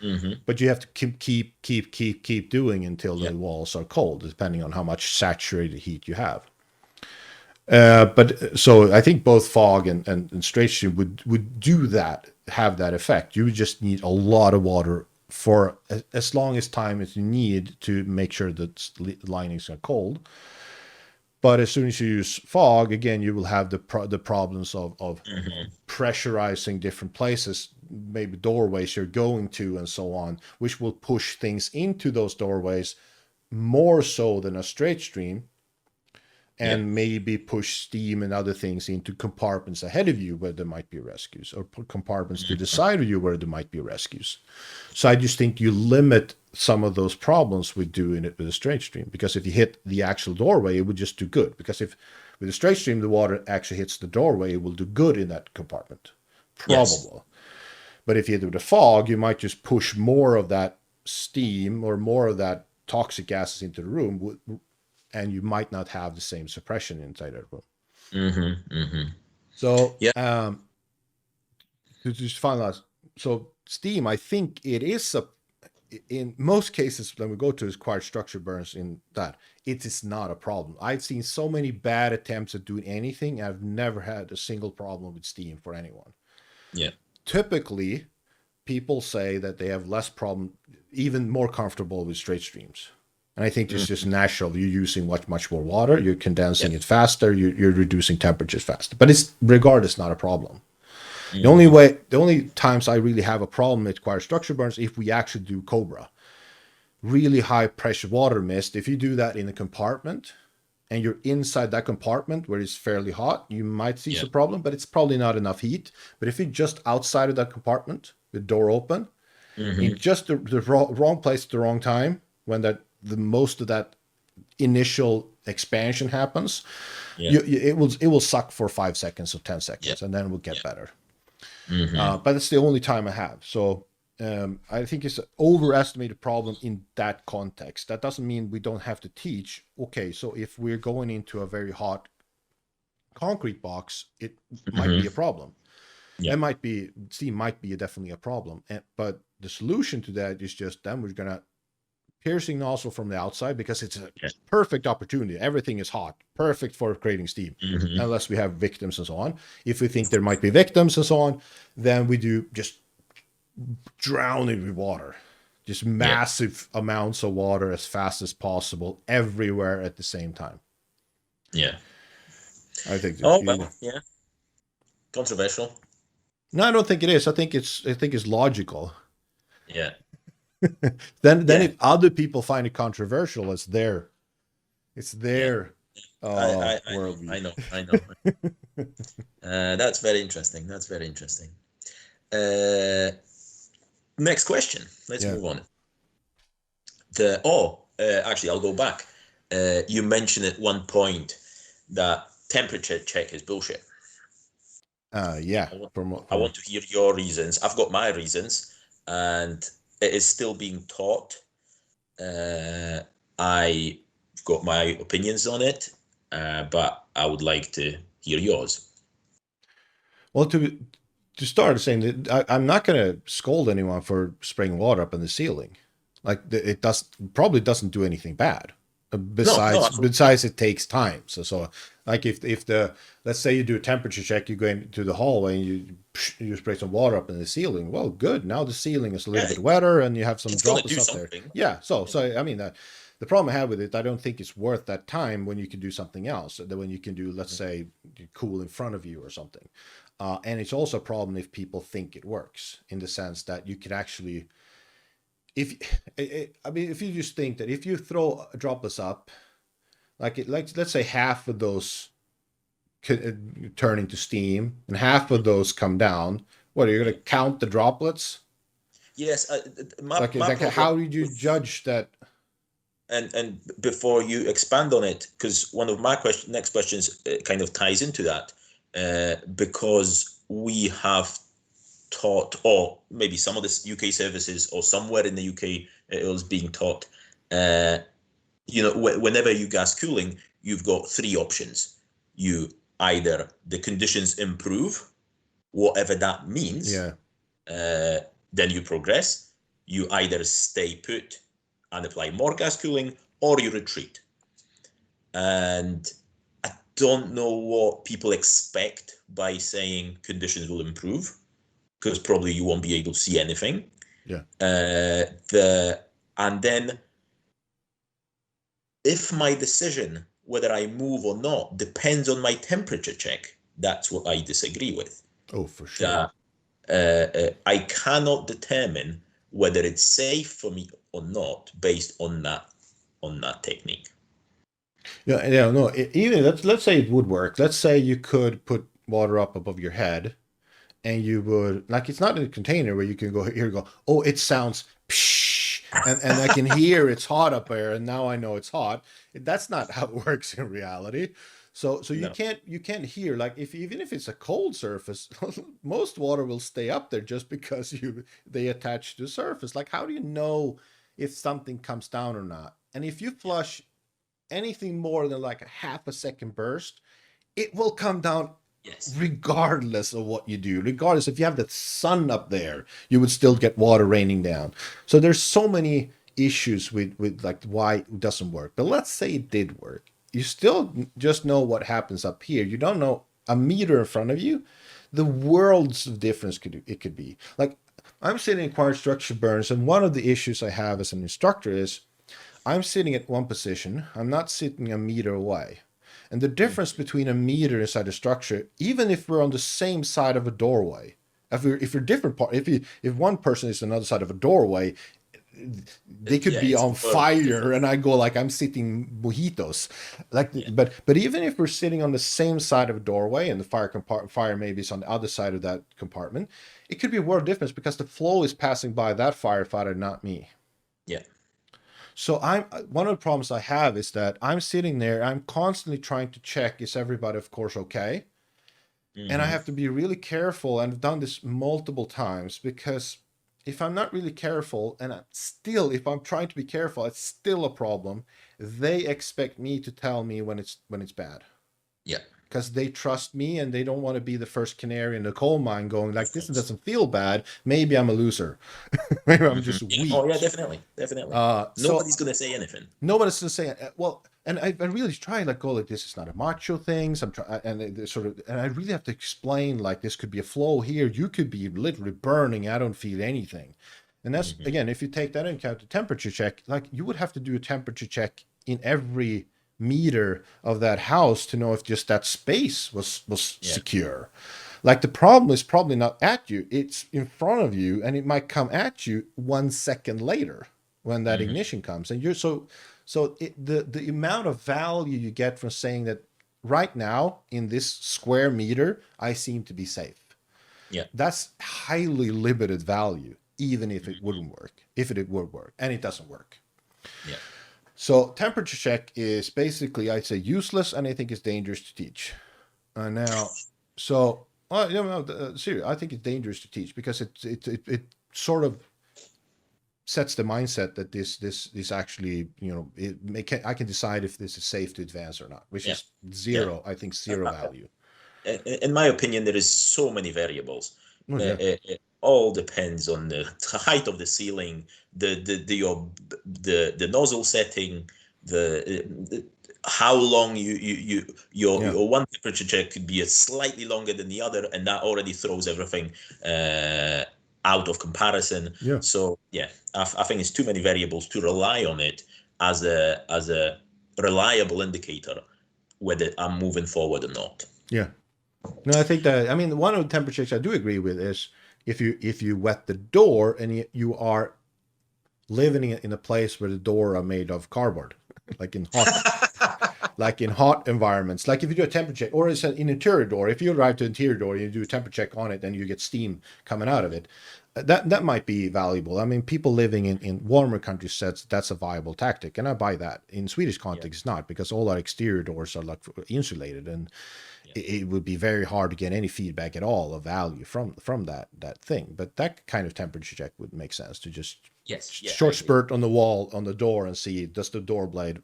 Mm-hmm. But you have to keep doing until the walls are cold, depending on how much saturated heat you have. But so I think both fog and straight stream would do that, have that effect. You would just need a lot of water for as long as time as you need to make sure that linings are cold. But as soon as you use fog, again, you will have the problems of pressurizing different places, maybe doorways you're going to and so on, which will push things into those doorways more so than a straight stream, and maybe push steam and other things into compartments ahead of you where there might be rescues, or compartments to the side of you where there might be rescues. So I just think you limit some of those problems with doing it with a straight stream, because if you hit the actual doorway, it would just do good. Because if with a straight stream, the water actually hits the doorway, it will do good in that compartment. Probable. Yes. But if you hit it with a fog, you might just push more of that steam or more of that toxic gases into the room, and you might not have the same suppression inside that room. Mm-hmm, mm-hmm. So, to just finalize, so steam, I think it is in most cases when we go to acquired structure burns, in that it is not a problem. I've seen so many bad attempts at doing anything. I've never had a single problem with steam for anyone. Yeah. Typically, people say that they have less problem, even more comfortable with straight streams. And I think it's just natural. You're using much more water. You're condensing it faster. You're reducing temperatures faster. But it's regardless not a problem. The only times I really have a problem with acquired structure burns, if we actually do Cobra, really high pressure water mist. If you do that in a compartment and you're inside that compartment where it's fairly hot, you might see some problem, but it's probably not enough heat. But if you're just outside of that compartment, the door open, in just the wrong place at the wrong time, when the most of that initial expansion happens, it will suck for 5 seconds or 10 seconds, and then it will get better. But it's the only time I have. So I think it's an overestimated problem in that context. That doesn't mean we don't have to teach. Okay, so if we're going into a very hot concrete box, it might be a problem. Yeah. It might be, steam might be definitely a problem. But the solution to that is just then we're gonna piercing nozzle from the outside, because it's a perfect opportunity. Everything is hot, perfect for creating steam, unless we have victims and so on. If we think there might be victims and so on, then we do just drown it with water, just massive amounts of water as fast as possible everywhere at the same time. Yeah. I think. Yeah. Controversial. No, I don't think it is. I think it's logical. Yeah. Then if other people find it controversial, it's their worldview. I know. That's very interesting. Next question. Let's move on. Actually, I'll go back. You mentioned at one point that temperature check is bullshit. I want to hear your reasons. I've got my reasons, and it is still being taught. I've got my opinions on it, but I would like to hear yours. Well, to start saying that I'm not going to scold anyone for spraying water up in the ceiling. Like it probably doesn't do anything bad. Besides it takes time. So like if let's say you do a temperature check, you go into the hallway and you spray some water up in the ceiling. Well, good. Now the ceiling is a little bit wetter and you have some droplets up there. Yeah. So I mean the problem I have with it, I don't think it's worth that time when you can do something else. When you can do, let's say, cool in front of you or something. And it's also a problem if people think it works, in the sense that you could actually, if you just think that if you throw droplets up, like let's say half of those turn into steam and half of those come down, what are you going to count the droplets? Yes. How did you judge that? And before you expand on it, because one of my next questions kind of ties into that, because we have taught, or maybe some of the UK services or somewhere in the UK it was being taught, whenever you gas cooling, you've got three options. You either the conditions improve, whatever that means, then you progress. You either stay put and apply more gas cooling, or you retreat. And I don't know what people expect by saying conditions will improve, because probably you won't be able to see anything. Yeah. And then if my decision whether I move or not depends on my temperature check, that's what I disagree with. Oh, for sure. I cannot determine whether it's safe for me or not based on that technique. No. Even let's say it would work. Let's say you could put water up above your head, and you would, like, it's not in a container where you can go here, oh, it sounds psh, and I can hear it's hot up there, and now I know it's hot. That's not how it works in reality. So you can't hear, like, even if it's a cold surface, most water will stay up there just because they attach to the surface. Like, how do you know if something comes down or not? And if you flush anything more than like a half a second burst, it will come down. Yes. Regardless of what you do, regardless if you have the sun up there, you would still get water raining down. So there's so many issues with like why it doesn't work. But let's say it did work. You still just know what happens up here. You don't know a meter in front of you. The worlds of difference it could be. Like, I'm sitting in quiet structure burns, and one of the issues I have as an instructor is I'm sitting at one position. I'm not sitting a meter away. And the difference between a meter inside a structure, even if we're on the same side of a doorway, if we're different if one person is on the other side of a doorway, they could be on fire, and I go like I'm sitting mojitos, like. Yeah. But even if we're sitting on the same side of a doorway, and the fire maybe is on the other side of that compartment, it could be a world difference because the flow is passing by that firefighter, not me. Yeah. So one of the problems I have is that I'm sitting there, I'm constantly trying to check, is everybody, of course, okay? Mm-hmm. And I have to be really careful, and I've done this multiple times, because if I'm not really careful, and if I'm trying to be careful, it's still a problem. They expect me to tell me when it's bad. Yeah. Because they trust me and they don't want to be the first canary in the coal mine going like, Of this course. doesn't feel bad. Maybe I'm a loser. Maybe I'm Mhm. just Yeah. Oh yeah, weak. definitely. So Nobody's gonna say anything. nobody's going to say, well, and I really try like, go like, this is not a macho thing. I'm trying, and sort of, and I really have to explain like, this could be a flow here. You could be literally burning. I don't feel anything. And that's, Hmm. again, if you take that into account, the temperature check, like you would have to do a temperature check in every meter of that house to know if just that space was Yeah. secure. Like the problem is probably not at you, it's in front of you, and it might come at you 1 second later when that Hmm. ignition comes. And you're the amount of value you get from saying that right now in this square meter, I seem to be safe. Yeah. That's highly limited value, even if it Hmm. wouldn't work, if it would work, and it doesn't work. Yeah. So temperature check is basically, I'd say, useless, and I think it's dangerous to teach. Now, so seriously, I think it's dangerous to teach because it sort of sets the mindset that this actually, I can decide if this is safe to advance or not, which Yeah. is Yeah. zero. I think zero value. In my opinion, there is so many variables. Oh yeah, It all depends on the height of the ceiling, the nozzle setting, the how long yeah, your one temperature check could be a slightly longer than the other, and that already throws everything uh, out of comparison. yeah, So yeah, I think it's too many variables to rely on it as a reliable indicator whether I'm moving forward or not. yeah. No, I think that, I mean, one of the temperatures I do agree with is if you wet the door and you are living in a place where the door are made of cardboard, like in hot environments. Like if you do a temperature check, or it's an interior door. If you arrive to an interior door, you do a temperature check on it, and you get steam coming out of it. That might be valuable. I mean, people living in warmer countries says that's a viable tactic, and I buy that. In Swedish Yeah, context, not, because all our exterior doors are like insulated, and yeah, it would be very hard to get any feedback at all of value from that thing. But that kind of temperature check would make sense, to just yes, yeah, I short agree. spurt on the wall on the door and see, does the door blade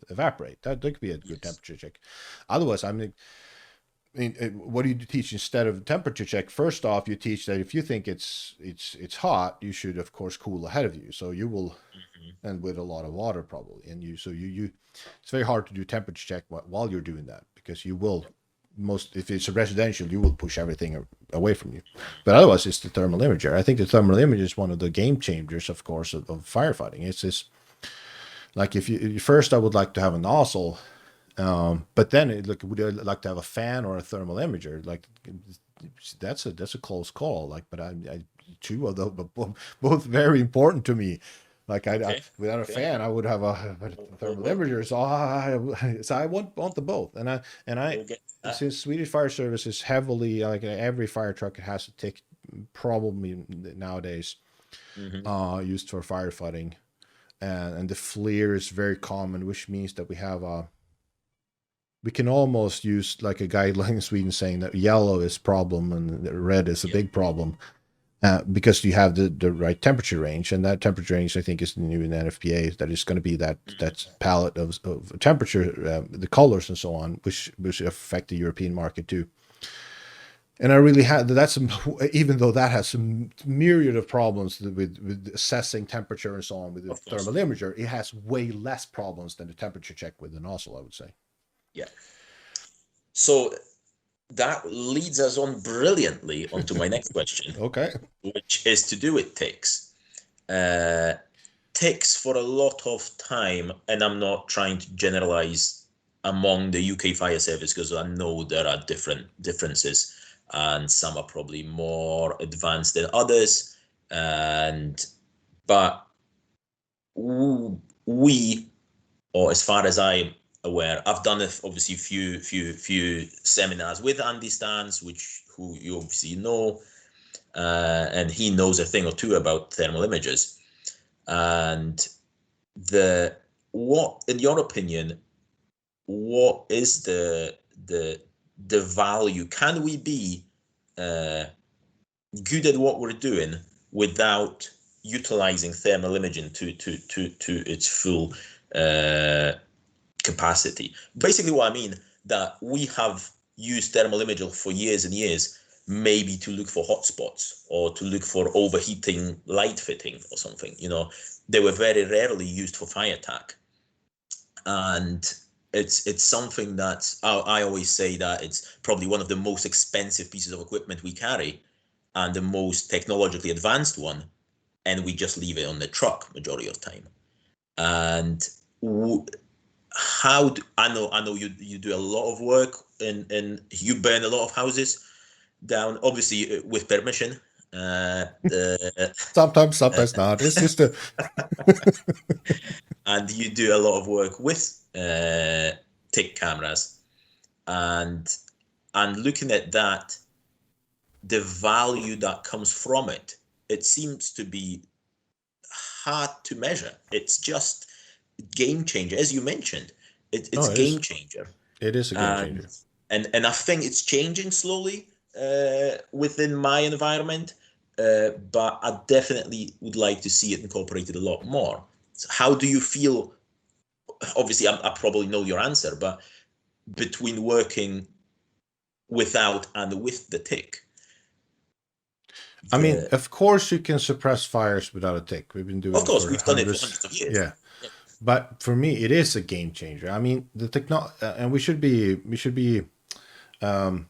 evaporate. That could be a good Yes, temperature check. Otherwise, what do you teach instead of temperature check? First off, you teach that if you think it's hot, you should of course cool ahead of you. So you will, hmm, and with a lot of water probably, and you it's very hard to do temperature check while you're doing that, because you will, most, if it's a residential, you will push everything away from you. But otherwise, it's the thermal imager. I think the thermal imager is one of the game changers, of course, of firefighting. It's this, like, if you first, I would like to have a nozzle, but then look, would I like to have a fan or a thermal imager? Like, that's a close call. Like, but I two of those, but both very important to me. Like, okay, without a okay. fan, I would have a thermal We'll, imager. So I want them both. And I we'll get to that. since Swedish Fire Service is heavily, like, every fire truck has a tick, probably nowadays, Hmm. used for firefighting, and the FLIR is very common, which means that we can almost use like a guideline in Sweden saying that yellow is problem and red is a Yeah. big problem, because you have the right temperature range, and that temperature range, I think, is new in NFPA, that is going to be that Hmm. palette of temperature, the colors and so on, which affect the European market too. And I really had that's even though that has some myriad of problems with assessing temperature and so on with the Of course. thermal imager, it has way less problems than the temperature check with the nozzle, I would say. Yeah. So that leads us on brilliantly onto my next question, Okay. which is to do with ticks. Uh, Ticks for a lot of time, and I'm not trying to generalize among the UK fire service because I know there are differences, and some are probably more advanced than others. And but we, or as far as I'm aware, I've done obviously few seminars with Andy Stans, which who you obviously know, and he knows a thing or two about thermal images. And the what, in your opinion, what is the value? Can we be uh, good at what we're doing without utilizing thermal imaging to its full capacity. Basically what I mean, that we have used thermal imaging for years and years, maybe to look for hotspots or to look for overheating light fitting or something. They were very rarely used for fire attack. And it's something that I always say that it's probably one of the most expensive pieces of equipment we carry and the most technologically advanced one, and we just leave it on the truck majority of the time. And I know you do a lot of work and you burn a lot of houses down, obviously with permission. Sometimes not. It's just a and you do a lot of work with TIC cameras, and looking at that, the value that comes from it, it seems to be hard to measure. It's just game changer, as you mentioned. It's it game is. changer. It is a game changer. And I think it's changing slowly within my environment, but I definitely would like to see it incorporated a lot more. So how do you feel? Obviously, I probably know your answer, but between working without and with the TIC. I mean, of course, you can suppress fires without a TIC. We've been doing Of course, it for we've done it for hundreds of years. Yeah. But for me, it is a game changer. I mean, the technology, and we should be not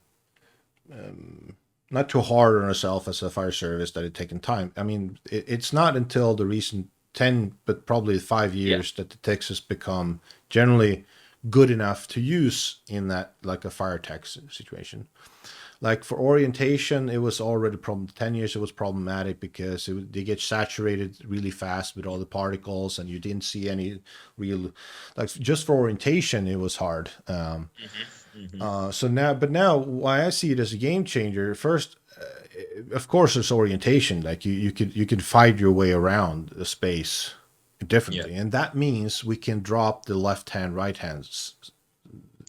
too hard on ourselves as a fire service that it's taken time. I mean, it's not until the recent 10, but probably 5 years that the TICs has become generally good enough to use in that, like a fire attack situation. Like for orientation, it was already 10 years. It was problematic because they get saturated really fast with all the particles, and you didn't see any real, like just for orientation, it was hard. So now why I see it as a game changer. First, of course, there's orientation. Like you could fight your way around the space differently, and that means we can drop the left hand, right hands.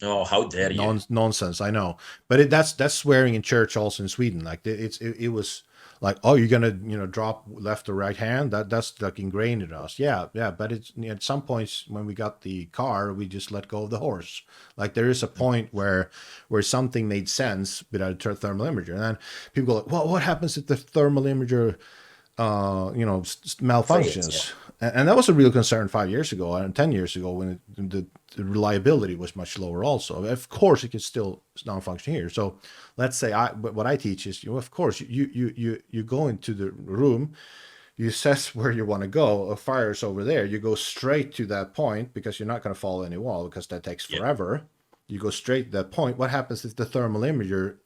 Oh, how dare you! Nonsense, I know, but that's swearing in church also in Sweden. Like it was like, oh, you're gonna drop left or right hand. That's like ingrained in us. Yeah. But it's at some points when we got the car, we just let go of the horse. Like there is a point where something made sense without a thermal imager, and then people go like, well, what happens if the thermal imager malfunctions? And that was a real concern 5 years ago and 10 years ago when the reliability was much lower also. Of course, it could still non-function here. So let's say what I teach is, of course, you go into the room, you assess where you want to go. A fire is over there. You go straight to that point because you're not going to follow any wall because that takes forever. You go straight to that point. What happens if the thermal imager,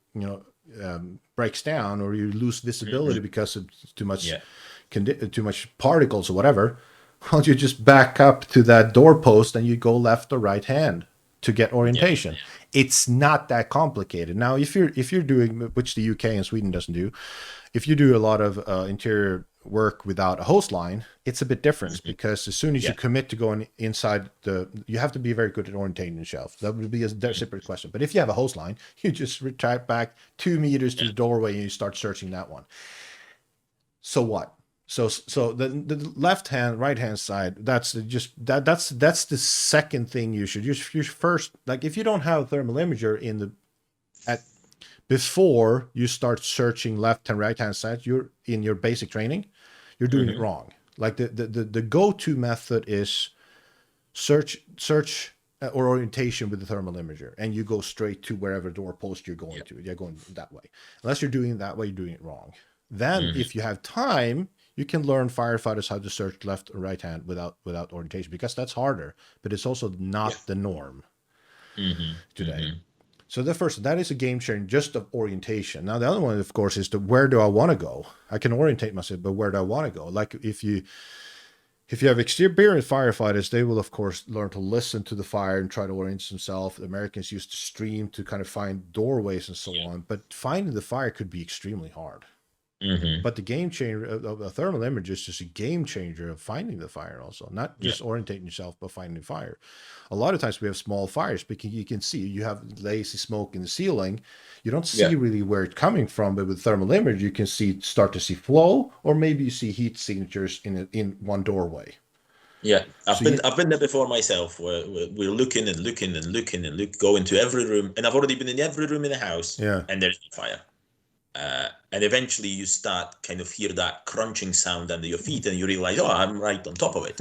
breaks down, or you lose visibility because of too much particles or whatever? Well, you just back up to that doorpost and you go left or right hand to get orientation. It's not that complicated. Now, if you're doing, which the UK and Sweden doesn't do, if you do a lot of interior work without a hose line, it's a bit different because as soon as you commit to going inside you have to be very good at orientating the shelf. That would be a separate question. But if you have a hose line, you just retract back 2 meters to the doorway and you start searching that one. So what? So the left hand, right hand side, that's the second thing you should use. First, like if you don't have a thermal imager before you start searching left and right hand side, you're in your basic training, you're doing it wrong. Like the go-to method is search or orientation with the thermal imager, and you go straight to wherever doorpost you're going to. You're going that way. Unless you're doing it that way, you're doing it wrong. Then if you have time, you can learn firefighters how to search left or right hand without orientation, because that's harder, but it's also not the norm today. So that is a game changer, just of orientation. Now the other one, of course, is where do I want to go? I can orientate myself, but where do I want to go? Like if you have experienced firefighters, they will of course learn to listen to the fire and try to orient themselves. The Americans used to stream to kind of find doorways and so on, but finding the fire could be extremely hard. Mm-hmm. But the game changer of a thermal image is just a game changer of finding the fire, also not just orientating yourself, but finding fire. A lot of times we have small fires because you can see you have lazy smoke in the ceiling. You don't see really where it's coming from, but with thermal image, you can start to see flow, or maybe you see heat signatures in one doorway. Yeah, I've been there before myself. Where we're looking and looking and looking and go into every room, and I've already been in every room in the house. Yeah, and there's no fire. And eventually you start kind of hear that crunching sound under your feet, and you realize, oh, I'm right on top of it.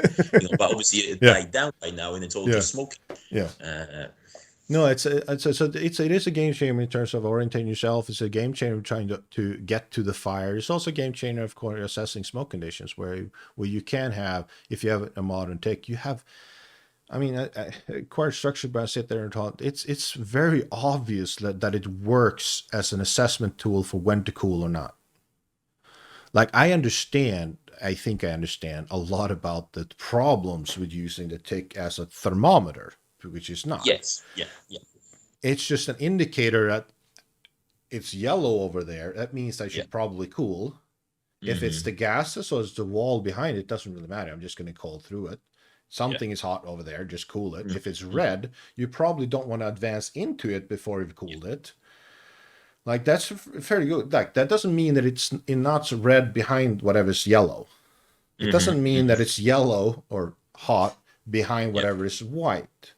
But obviously it died down by now, and it's all just smoking. Yeah. No, it is a game changer in terms of orientating yourself. It's a game changer trying to get to the fire. It's also a game changer, of course, assessing smoke conditions where you can have, if you have a modern tech, you have. I mean, quite structured, but I sit there and talk. It's very obvious that it works as an assessment tool for when to cool or not. Like I think I understand a lot about the problems with using the tick as a thermometer, which is not. Yes. Yeah. It's just an indicator that it's yellow over there. That means I should probably cool. Mm-hmm. If it's the gases or it's the wall behind it, doesn't really matter. I'm just going to cold through it. Something is hot over there, just cool it. Mm-hmm. If it's red, you probably don't want to advance into it before you've cooled it. Like that's very good. Like that doesn't mean that it's not red behind whatever's yellow. It doesn't mean that it's yellow or hot behind whatever is white.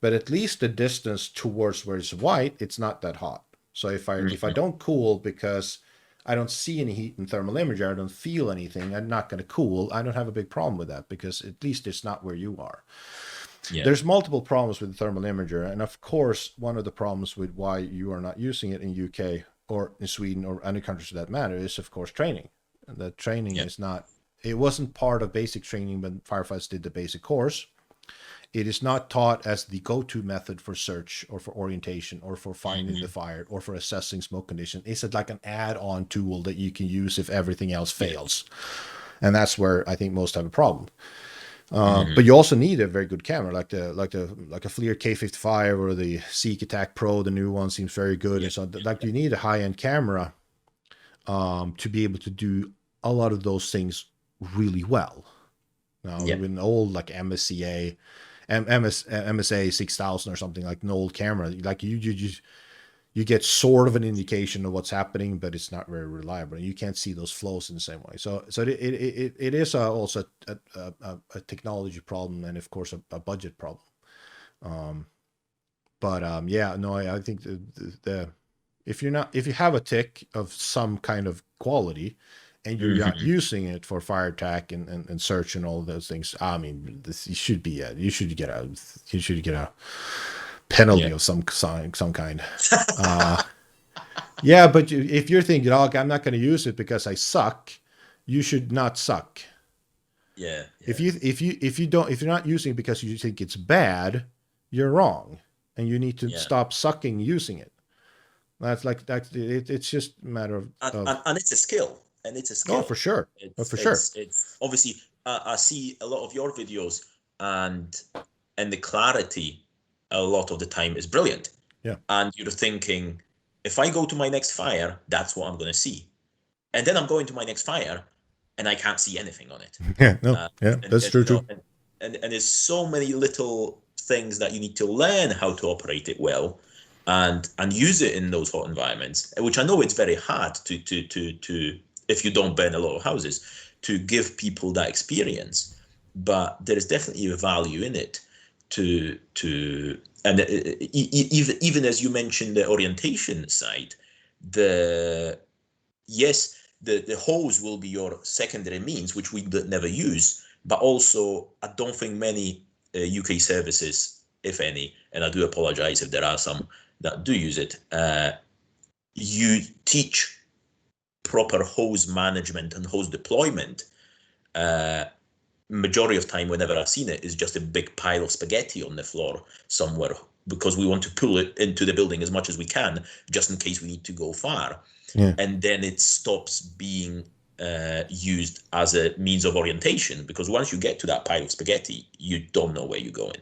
But at least the distance towards where it's white, it's not that hot. So if I don't cool because I don't see any heat in thermal imagery, I don't feel anything, I'm not going to cool, I don't have a big problem with that because at least it's not where you are. Yeah. There's multiple problems with thermal imager, and of course, one of the problems with why you are not using it in UK or in Sweden or any countries for that matter is, of course, training. And the training is not, it wasn't part of basic training when firefighters did the basic course. It is not taught as the go-to method for search or for orientation or for finding the fire or for assessing smoke condition. It's like an add-on tool that you can use if everything else fails. And that's where I think most have a problem. But you also need a very good camera, like a FLIR K55 or the Seek Attack Pro. The new one seems very good. And so, you need a high-end camera to be able to do a lot of those things really well. Now, with an old like MSA 6000 or something, like an old camera, like you get sort of an indication of what's happening, but it's not very reliable, and you can't see those flows in the same way. So it is also a technology problem, and of course a budget problem. I think the if you have a tick of some kind of quality, and you're not using it for fire attack and search and all those things, I mean, you should get a penalty of some kind. But if you're thinking, oh, I'm not going to use it because I suck, you should not suck. Yeah. If you're not using it because you think it's bad, you're wrong, and you need to stop sucking using it. It's just a matter of and it's a skill. And it's a skill. Oh, for sure. It's obviously, I see a lot of your videos, and the clarity a lot of the time is brilliant. Yeah. And you're thinking, if I go to my next fire, that's what I'm going to see. And then I'm going to my next fire, and I can't see anything on it. That's true too. And there's so many little things that you need to learn how to operate it well, and use it in those hot environments, which I know it's very hard to if you don't burn a lot of houses, to give people that experience. But there is definitely a value in it and even as you mentioned, the orientation side, the hose will be your secondary means, which we never use, but also I don't think many UK services, if any, and I do apologize if there are some that do use it, you teach proper hose management and hose deployment. Majority of time, whenever I've seen it, is just a big pile of spaghetti on the floor somewhere, because we want to pull it into the building as much as we can, just in case we need to go far. And then it stops being used as a means of orientation, because once you get to that pile of spaghetti, you don't know where you're going.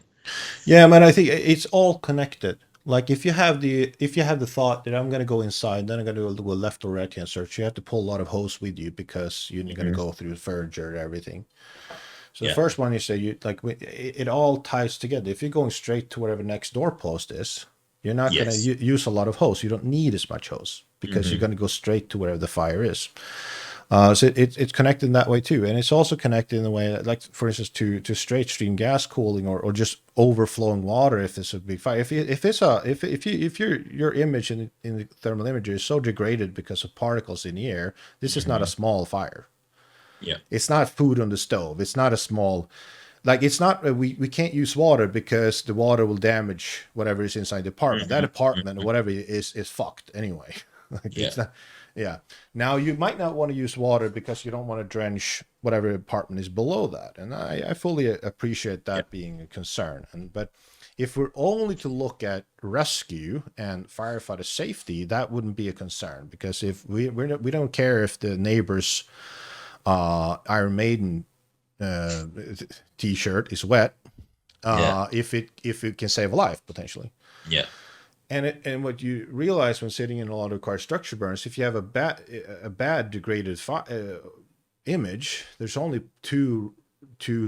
Yeah, man, I think it's all connected. Like if you have the thought that I'm going to go inside, then I'm going to do a left or right hand search, you have to pull a lot of hose with you because you're going to go through furniture and everything. So the first one you say, it all ties together. If you're going straight to whatever next door post is, you're not going to use a lot of hose. You don't need as much hose because you're going to go straight to wherever the fire is. So it's connected in that way too, and it's also connected in the way that, like for instance, to straight stream gas cooling or just overflowing water if it's a big fire. If your image in the thermal imager is so degraded because of particles in the air, this is not a small fire. Yeah, it's not food on the stove. It's not a small. Like it's not we can't use water because the water will damage whatever is inside the apartment. That apartment or whatever is fucked anyway. It's not. Yeah. Now you might not want to use water because you don't want to drench whatever apartment is below that, and I fully appreciate that being a concern. But if we're only to look at rescue and firefighter safety, that wouldn't be a concern because if we don't care if the neighbor's Iron Maiden T-shirt is wet, if it can save a life potentially. Yeah. And what you realize when sitting in a lot of car structure burns, if you have a bad degraded image, there's only two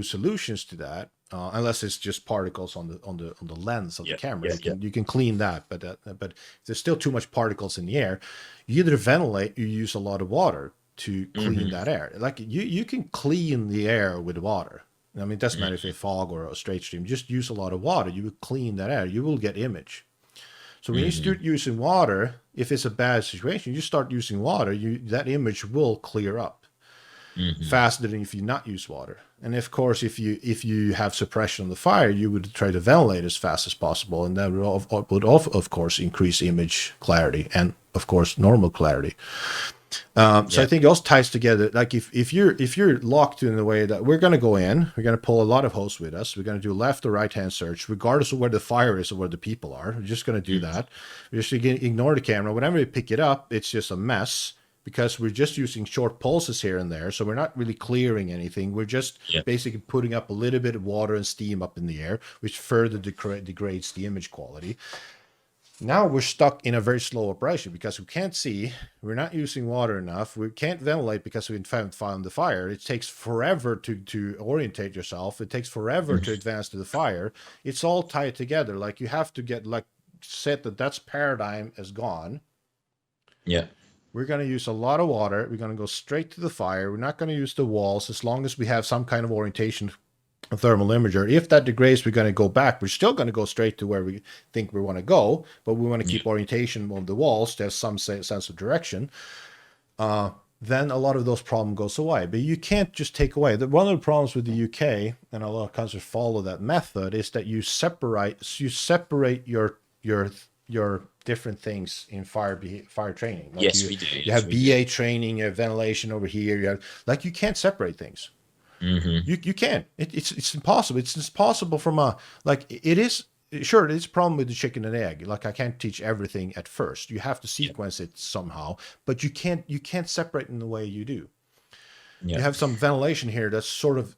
solutions to that, unless it's just particles on the lens of the camera. You can clean that, but if there's still too much particles in the air, you either ventilate, you use a lot of water to clean that air. Like you can clean the air with water. I mean, it doesn't matter if it's fog or a straight stream. Just use a lot of water. You will clean that air. You will get image. So when you start using water, if it's a bad situation, you start using water, that image will clear up faster than if you not use water. And of course, if you have suppression on the fire, you would try to ventilate as fast as possible, and that would of course increase image clarity and of course normal clarity. So I think it also ties together. Like if you're locked in the way that we're going to go in, we're going to pull a lot of hose with us. We're going to do left or right hand search, regardless of where the fire is or where the people are. We're just going to do that. We're just going to ignore the camera. Whenever we pick it up, it's just a mess because we're just using short pulses here and there. So we're not really clearing anything. We're just basically putting up a little bit of water and steam up in the air, which further degrades the image quality. Now we're stuck in a very slow operation because we can't see, we're not using water enough, we can't ventilate because we haven't found the fire. It takes forever to orientate yourself. It takes forever to advance to the fire. It's all tied together. Like you have to get set that's paradigm is gone. Yeah. We're going to use a lot of water. We're going to go straight to the fire. We're not going to use the walls as long as we have some kind of orientation a thermal imager. If that degrades, we're going to go back. We're still going to go straight to where we think we want to go, but we want to keep orientation on the walls to have some sense of direction. Then a lot of those problems goes away. But you can't just take away. One of the problems with the UK, and a lot of countries follow that method, is that you separate your different things in fire training. Like we do. You have BA training, you have ventilation over here. You can't separate things. You can't. It's impossible. It's possible from it is a problem with the chicken and egg. Like I can't teach everything at first. You have to sequence it somehow, but you can't separate in the way you do. You have some ventilation here that's sort of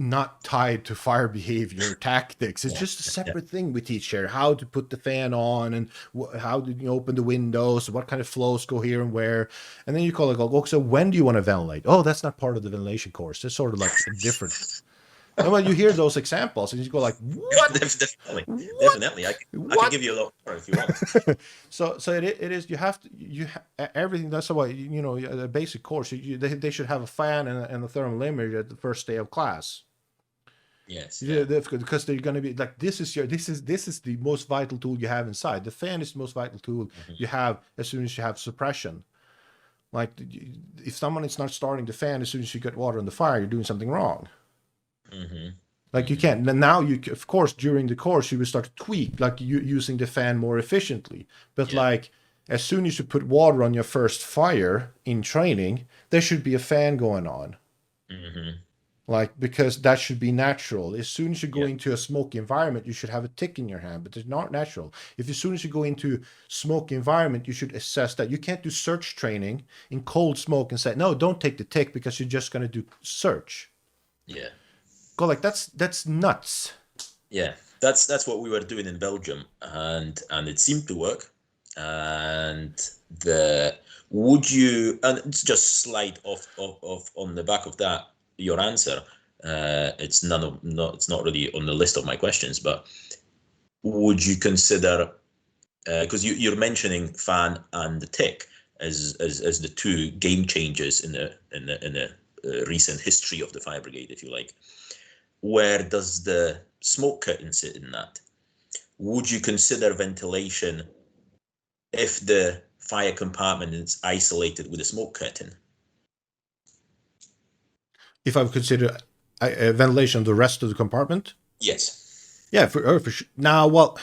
not tied to fire behavior tactics. It's just a separate thing we teach here. How to put the fan on and how do you open the windows, what kind of flows go here and where. And then you call it, oh, so when do you want to ventilate? Oh, that's not part of the ventilation course. It's sort of like different. And when you hear those examples and you go like, what? Definitely. I can give you a lot more if you want. So it is, you have everything. That's why, a basic course, they should have a fan and a thermal imager at the first day of class. Yes. Because they're going to be like, this is the most vital tool you have inside. The fan is the most vital tool you have as soon as you have suppression. Like if someone is not starting the fan as soon as you get water on the fire, you're doing something wrong. Like you can't. And now of course, during the course, you will start to tweak, like you using the fan more efficiently. But like as soon as you put water on your first fire in training, there should be a fan going on. Like, because that should be natural. As soon as you go into a smoky environment, you should have a tick in your hand, but it's not natural. As soon as you go into smoky environment, you should assess that. You can't do search training in cold smoke and say, no, don't take the tick because you're just going to do search. Yeah. Go like, that's nuts. Yeah. That's what we were doing in Belgium, and it seemed to work. And would you, and it's just slide off on the back of that your answer. It's it's not really on the list of my questions, but would you consider, because you're mentioning fan and the tick as the two game changers in the recent history of the fire brigade, if you like. Where does the smoke curtain sit in that? Would you consider ventilation if the fire compartment is isolated with a smoke curtain? If I would consider ventilation of the rest of the compartment? Yes. Yeah, for sure. Now, well,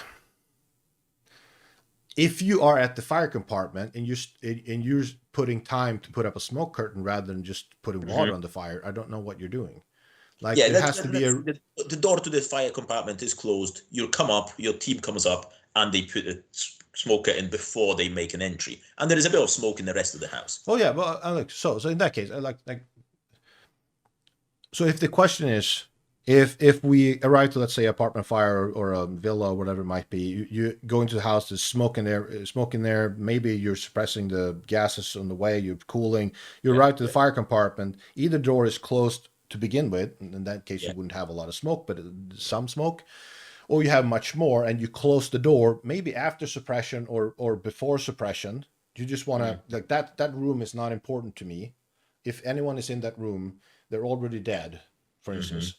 if you are at the fire compartment and you're putting time to put up a smoke curtain rather than just putting water on the fire, I don't know what you're doing. Like, yeah, there has to be the door to the fire compartment is closed. You'll come up, your team comes up, and they put a smoke curtain before they make an entry, and there is a bit of smoke in the rest of the house. Oh yeah, well, so in that case, I like. So if the question is, if we arrive to, let's say, apartment fire or a villa or whatever it might be, you go into the house, there's smoke in there. Maybe you're suppressing the gases on the way, you're cooling. You arrive to the fire compartment. Either door is closed to begin with. In that case, you wouldn't have a lot of smoke, but some smoke. Or you have much more, and you close the door, maybe after suppression or before suppression. You just want to, like, that room is not important to me. If anyone is in that room, they're already dead, for instance.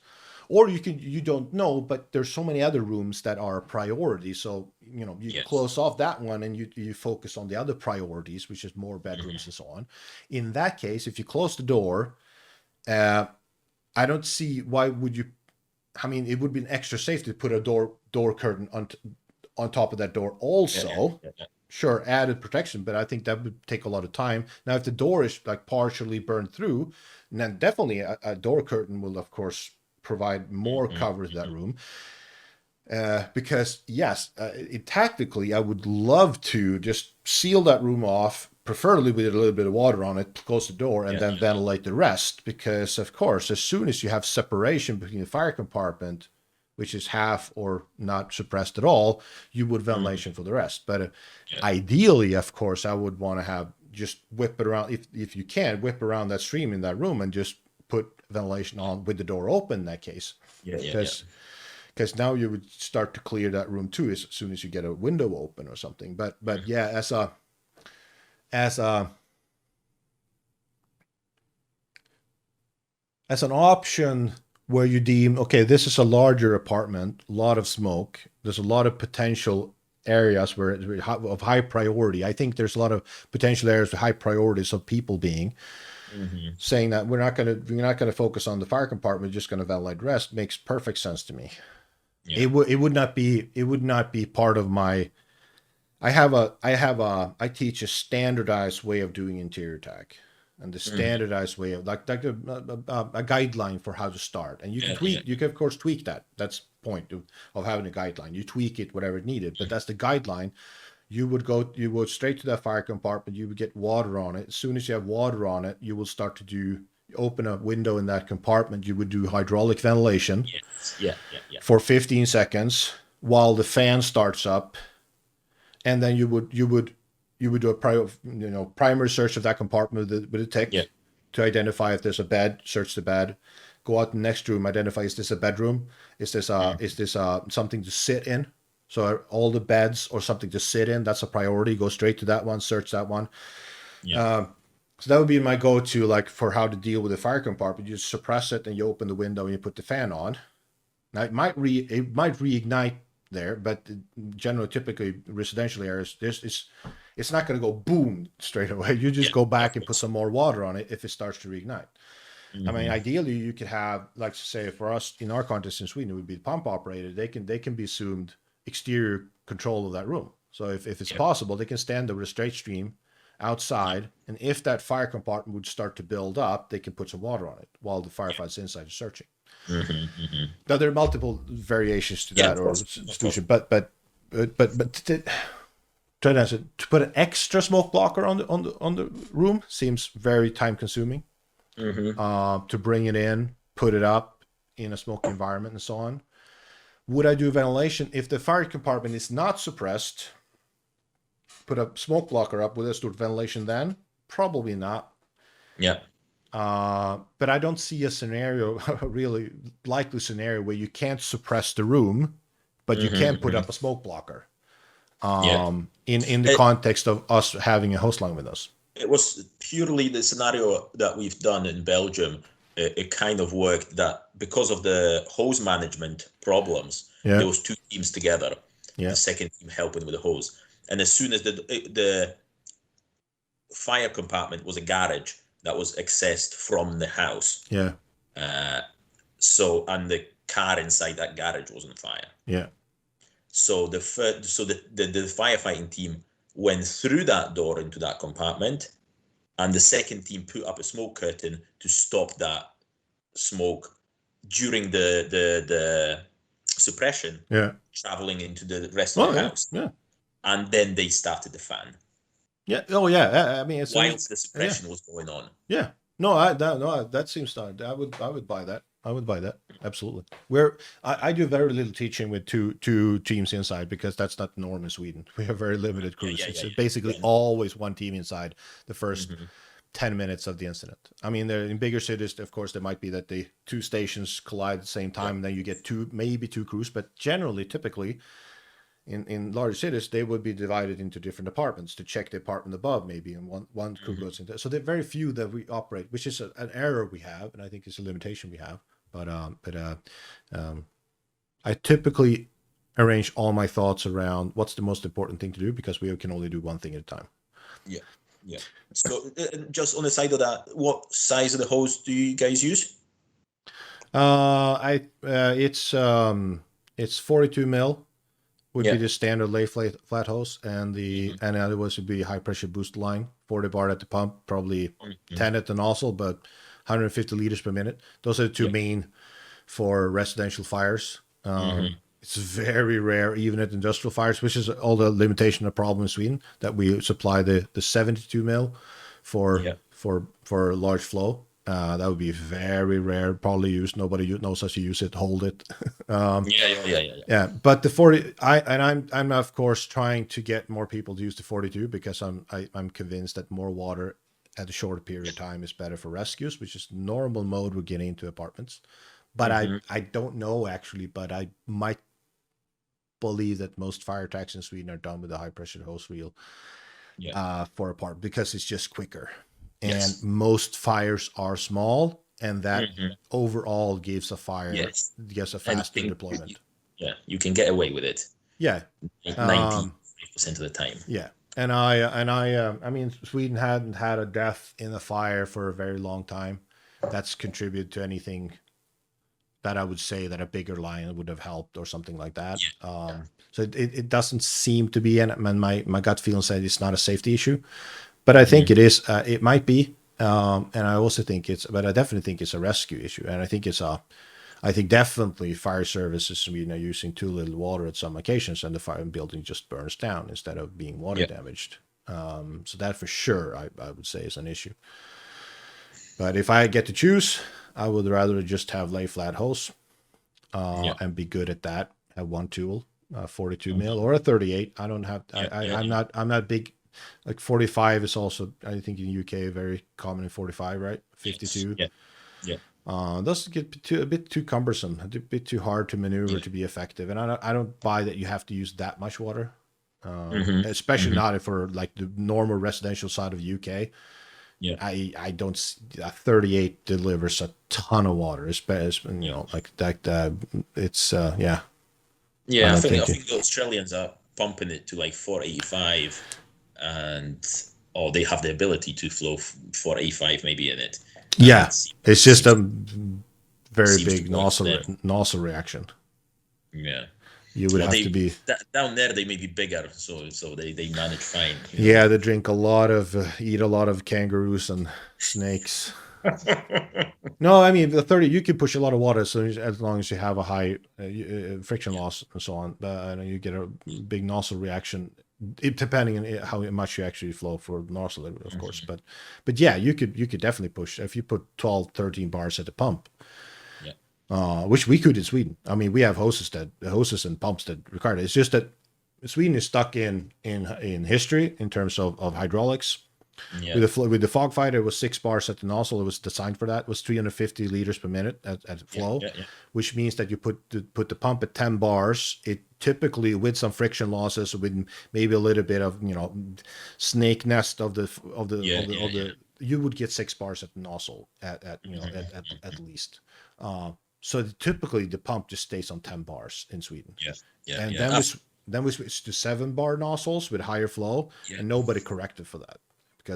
Or you don't know, but there's so many other rooms that are a priority. So, you close off that one and you focus on the other priorities, which is more bedrooms and so on. In that case, if you close the door, I don't see why would you. I mean, it would be an extra safety to put a door curtain on top of that door also. Sure, added protection, but I think that would take a lot of time. Now, if the door is like partially burned through, then definitely a door curtain will, of course, provide more cover to that room. Because yes, tactically, I would love to just seal that room off, preferably with a little bit of water on it, close the door, and then ventilate the rest. Because, of course, as soon as you have separation between the fire compartment, which is half or not suppressed at all, you would ventilation for the rest. But ideally, of course, I would want to have just whip it around, if you can, whip around that stream in that room and just put ventilation on with the door open in that case. Because now you would start to clear that room too as soon as you get a window open or something. But yeah, as an option where you deem, okay, this is a larger apartment, a lot of smoke, there's a lot of potential areas where it's of high priority. I think there's a lot of potential areas with high priorities of people being saying that we're not going to focus on the fire compartment, we're just going to ventilate rest makes perfect sense to me. It would not be part of my. I teach a standardized way of doing interior tech. And the standardized way of like a guideline for how to start, and you can tweak. You can of course tweak that. That's the point of having a guideline. You tweak it whatever it needed, but that's the guideline. You would straight to that fire compartment. You would get water on it. As soon as you have water on it, you will start to open a window in that compartment. You would do hydraulic ventilation. For 15 seconds while the fan starts up, and then you would do a primary search of that compartment with a tick to identify if there's a bed. Search the bed. Go out to the next room. Identify, is this a bedroom? Is this something to sit in? So all the beds or something to sit in. That's a priority. Go straight to that one. Search that one. So that would be my go-to, like, for how to deal with the fire compartment. You suppress it and you open the window and you put the fan on. Now it might reignite there, but generally, typically residential areas, it's not going to go boom straight away. You just go back and put some more water on it if it starts to reignite. I mean, ideally, you could have, like, say, for us in our context in Sweden, it would be pump operated. They can be assumed exterior control of that room. So if it's possible, they can stand there with a straight stream outside, and if that fire compartment would start to build up, they can put some water on it while the firefighters inside are searching. Now there are multiple variations to that or solution, but to put an extra smoke blocker on the room seems very time consuming. To bring it in, put it up in a smoky environment, and so on. Would I do ventilation if the fire compartment is not suppressed? Put a smoke blocker up, would I do ventilation then? Probably not. Yeah. But I don't see a scenario, a really likely scenario, where you can't suppress the room, but you can put up a smoke blocker. In the context of us having a hose line with us. It was purely the scenario that we've done in Belgium. It kind of worked that because of the hose management problems, there was two teams together. The second team helping with the hose. And as soon as the fire compartment was a garage that was accessed from the house. Yeah. So, and the car inside that garage was on fire. Yeah. So the firefighting team went through that door into that compartment, and the second team put up a smoke curtain to stop that smoke during the suppression traveling into the rest of the house. Yeah. And then they started the fan. Yeah. Oh, yeah. I mean, it's whilst the suppression was going on. Yeah. No, that seems fine. I would buy that. I would buy that. Absolutely. I do very little teaching with two teams inside, because that's not the norm in Sweden. We have very limited crews. It's basically always one team inside the first 10 minutes of the incident. I mean, in bigger cities, of course, there might be that the two stations collide at the same time, and then you get maybe two crews. But generally, typically, in large cities, they would be divided into different departments to check the apartment above, maybe, and one crew goes into. So there are very few that we operate, which is an error we have, and I think it's a limitation we have. But I typically arrange all my thoughts around what's the most important thing to do, because we can only do one thing at a time. Yeah. So just on the side of that, what size of the hose do you guys use? It's 42 mil. Would be the standard lay flat hose, and and the other would be high pressure boost line, 40 bar at the pump, probably 10 at the nozzle, but 150 liters per minute. Those are the two main for residential fires. It's very rare, even at industrial fires, which is all the limitation of problem in Sweden, that we supply the 72 mil for large flow. That would be very rare, probably used. Nobody knows how to use it, hold it. Yeah. But the 40, I'm of course trying to get more people to use the 42, because I'm convinced that more water at a shorter period of time is better for rescues, which is normal mode we're getting into apartments. But I don't know actually, but I might believe that most fire attacks in Sweden are done with a high pressure hose reel for apartment, because it's just quicker. And most fires are small, and that overall gives a fire gives a faster deployment. You can get away with it. 90% of the time. Yeah. And I mean, Sweden hadn't had a death in a fire for a very long time. That's contributed to anything that I would say that a bigger line would have helped, or something like that. So it doesn't seem to be, and my gut feeling said it's not a safety issue, but I think it is. It might be, and I also think but I definitely think it's a rescue issue, and I think definitely fire services are using too little water at some occasions, and the fire building just burns down instead of being water damaged. So that for sure, I would say, is an issue. But if I get to choose, I would rather just have lay flat hose and be good at that. Have one tool, 42 mil or a 38. I don't have. I'm not big. Like 45 is also, I think, in UK very common in 45, right? 52. Those get a bit too cumbersome, a bit too hard to maneuver to be effective, and I don't buy that you have to use that much water, especially not for like the normal residential side of the UK. I don't. 38 delivers a ton of water, especially like that. It's I think the Australians are pumping it to like 485, and they have the ability to flow 485 maybe in it. It's just a very big nozzle reaction. You would have to be down there. They may be bigger, so they manage fine. They drink eat a lot of kangaroos and snakes. No, I mean the 30. You can push a lot of water, as long as you have a high friction loss and so on. But you get a big nozzle reaction, depending on how much you actually flow for nozzle, of course. But yeah, you could definitely push if you put 12, 13 bars at the pump. which we could in Sweden. I mean, we have hoses and pumps that require it. It's just that Sweden is stuck in history in terms of hydraulics. Yeah. With the fog fighter, it was 6 bars at the nozzle. It was designed for that. It was 350 liters per minute at flow, which means that you put the pump at 10 bars. It typically, with some friction losses, with maybe a little bit of snake nest of the you would get 6 bars at the nozzle at least. So typically the pump just stays on 10 bars in Sweden. Then we switched to 7 bar nozzles with higher flow, and nobody corrected for that. To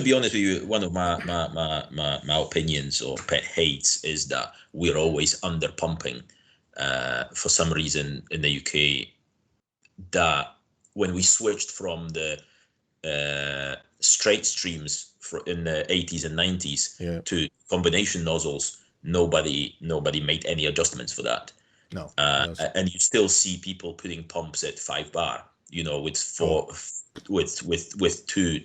be honest with you, one of my opinions or pet hates is that we're always under pumping. For some reason in the UK, that when we switched from the straight streams in the 80s and 90s to combination nozzles, nobody made any adjustments for that. No. And you still see people putting pumps at 5 bar, with four. With two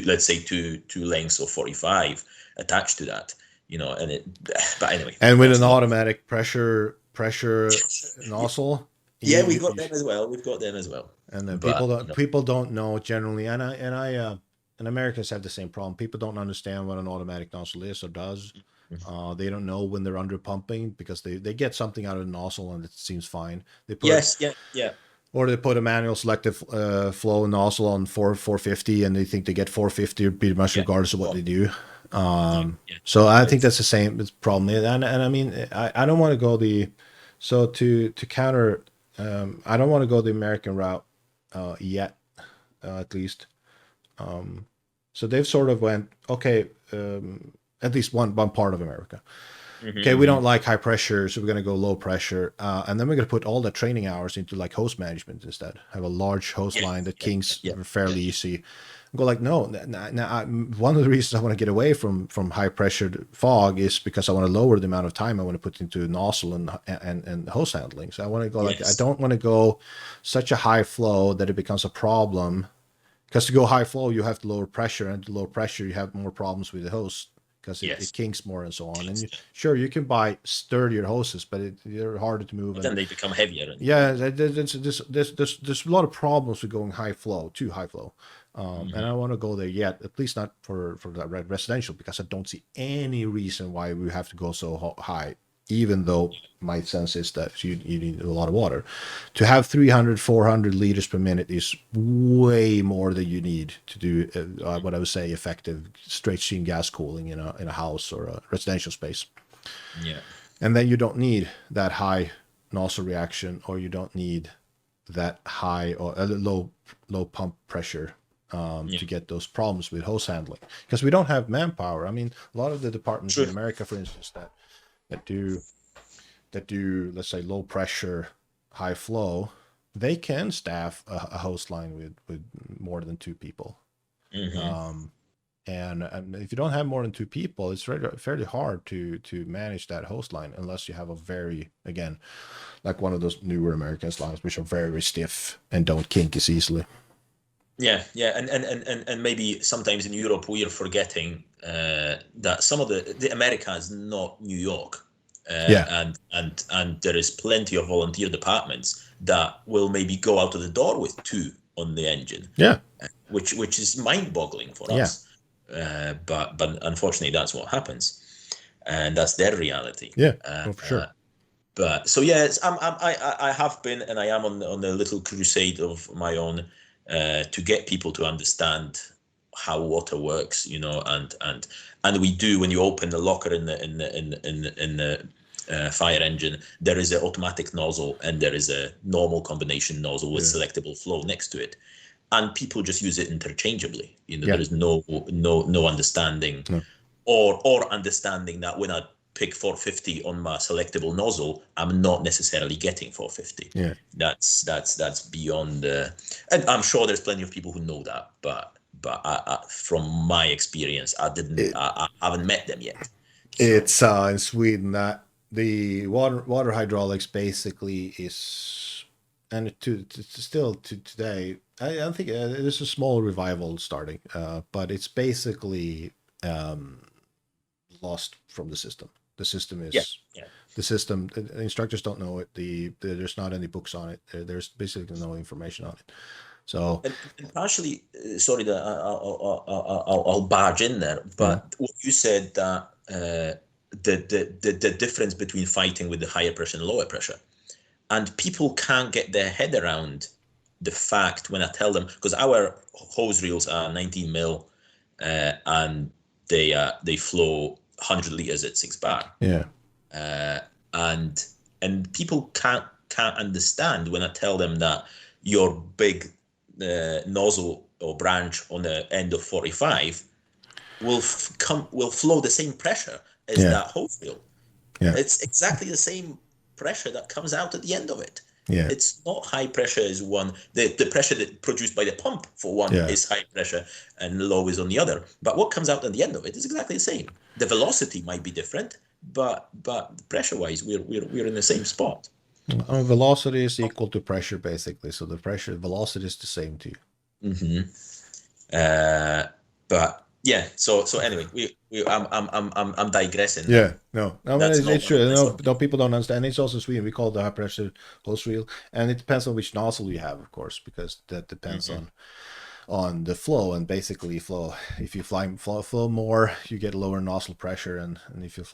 let's say two lengths of 45 attached to that, but anyway. And with an automatic pressure nozzle. We got them as well. We've got them as well. And then people don't know generally, and Americans have the same problem. People don't understand what an automatic nozzle is or does. They don't know when they're under pumping because they get something out of the nozzle and it seems fine. They put Or they put a manual selective flow nozzle on 450 and they think they get 450 pretty much regardless of what they do. So I think that's the same problem. And I mean, I don't want to go to counter, I don't want to go the American route yet, at least. So they've sort of went, okay, at least one part of America. Okay, we don't like high pressure, so we're going to go low pressure. And then we're going to put all the training hours into like hose management instead. Have a large hose line that kinks fairly easy. Go like, no. Now, one of the reasons I want to get away from high pressure fog is because I want to lower the amount of time I want to put into nozzle and hose handling. So I want to go I don't want to go such a high flow that it becomes a problem. Because to go high flow, you have to lower pressure, and to lower pressure, you have more problems with the hose. Because it kinks more and so on. And sure, you can buy sturdier hoses, but they're harder to move. But then they become heavier. There's a lot of problems with going too high flow. And I don't want to go there yet, at least not for that residential, because I don't see any reason why we have to go so high, even though my sense is that you need a lot of water. To have 300, 400 liters per minute is way more than you need to do what I would say effective straight stream gas cooling in a house or a residential space. Yeah. And then you don't need that high nozzle reaction, or you don't need that high or low pump pressure to get those problems with hose handling, because we don't have manpower. I mean, a lot of the departments in America, for instance, that do let's say low pressure, high flow, they can staff a hose line with more than 2 people. And if you don't have more than 2 people, it's fairly hard to manage that hose line unless you have a very, again, like one of those newer American lines which are very stiff and don't kink as easily. And maybe sometimes in Europe we are forgetting that some of the America is not New York, and there is plenty of volunteer departments that will maybe go out of the door with 2 on the engine, which is mind-boggling for us. But unfortunately, that's what happens, and that's their reality. For sure. But so yes, I have been, and I am on a little crusade of my own. To get people to understand how water works, and we do. When you open the locker in the fire engine, there is an automatic nozzle and there is a normal combination nozzle with selectable flow next to it, and people just use it interchangeably. There is no understanding, or understanding that when I pick 450 on my selectable nozzle, I'm not necessarily getting 450. That's beyond. And I'm sure there's plenty of people who know that, but I, from my experience, I haven't met them yet. So. It's in Sweden that the water hydraulics basically is, and still to today, I think there's a small revival starting, but it's basically lost from the system. The system Yeah, is yeah. the system. The instructors don't know it. There's not any books on it. There's basically no information on it. So And partially, sorry that I'll barge in there, yeah, but what you said that the difference between fighting with the higher pressure and lower pressure, and people can't get their head around the fact when I tell them, because our hose reels are 19 mil, and they flow 100 liters at 6 bar, yeah, uh, and people can't understand when I tell them that your big nozzle or branch on the end of 45 will flow the same pressure as yeah, that hose reel. yeah, It's exactly the same pressure that comes out at the end of it. yeah, It's not high pressure is one. The pressure that produced by the pump for one yeah. is high pressure and low is on the other. But what comes out at the end of it is exactly the same. The velocity might be different, but pressure wise, we're in the same spot. Velocity is equal to pressure, basically. So the pressure velocity is the same to you. Mm-hmm. But yeah. So anyway, I'm digressing now. Yeah, no, I mean That's it's not true. my No, no, subject. people don't understand. It's also Sweden. We call it the high pressure hose reel, and it depends on which nozzle you have, of course, because that depends Mm-hmm. on the flow and basically flow. If you flow more, you get lower nozzle pressure, and if you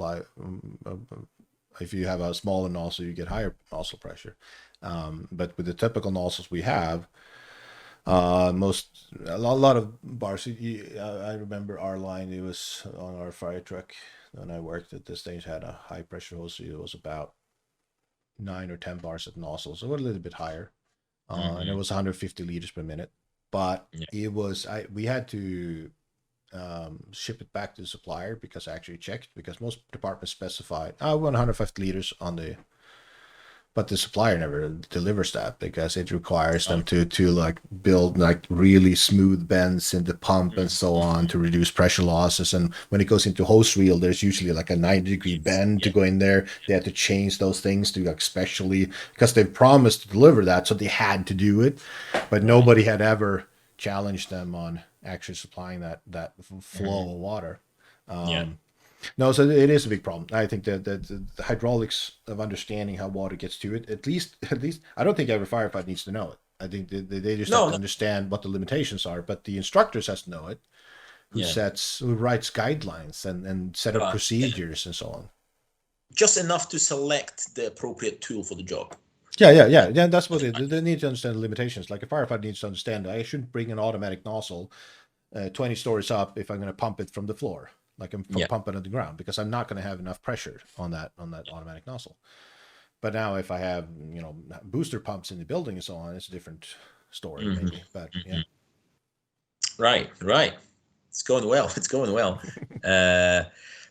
if you have a smaller nozzle, you get higher nozzle pressure. But with the typical nozzles we have, a lot of bars. I remember our line. It was on our fire truck when I worked at this stage. Had a high pressure hose. It was about 9 or 10 bars of nozzle, so a little bit higher, and it Mm-hmm. was 150 liters per minute. But Yeah. it was we had to ship it back to the supplier because I actually checked because most departments specified 150 liters on the, but the supplier never delivers that because it requires them to like build like really smooth bends in the pump and so on Mm-hmm. to reduce pressure losses. And when it goes into hose reel, there's usually like a 90-degree Yes. bend to Yeah. go in there. They had to change those things to like specially because they promised to deliver that, so they had to do it, but Right. nobody had ever challenged them on actually supplying that flow Mm-hmm. of water. Yeah. No, so it is a big problem. I think that the hydraulics of understanding how water gets to it, at least, I don't think every firefighter needs to know it. I think they just have No, to no. understand what the limitations are, but the instructors has to know it, Yeah. who writes guidelines and set up But yeah, procedures and so on. just enough to select the appropriate tool for the job. Yeah. That's what they need to understand the limitations. Like a firefighter needs to understand I shouldn't bring an automatic nozzle 20 stories up if I'm going to pump it from the floor, like I'm Yeah. pumping on the ground, because I'm not going to have enough pressure on that automatic nozzle. But now if I have booster pumps in the building and so on, it's a different story Mm-hmm. maybe. But yeah, Mm-hmm. Right. Right. It's going well. It's going well. Uh,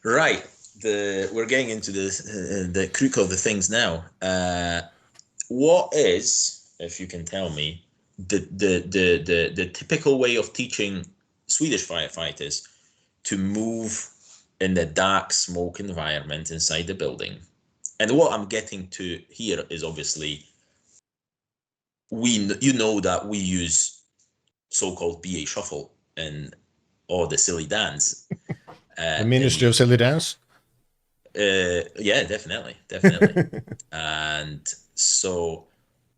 right. We're getting into the crook of the things now. What is, if you can tell me, the typical way of teaching Swedish firefighters to move in the dark smoke environment inside the building? And what I'm getting to here is obviously that we use so-called BA shuffle and or the silly dance the in Ministry the of Silly Dance. yeah, definitely. And so,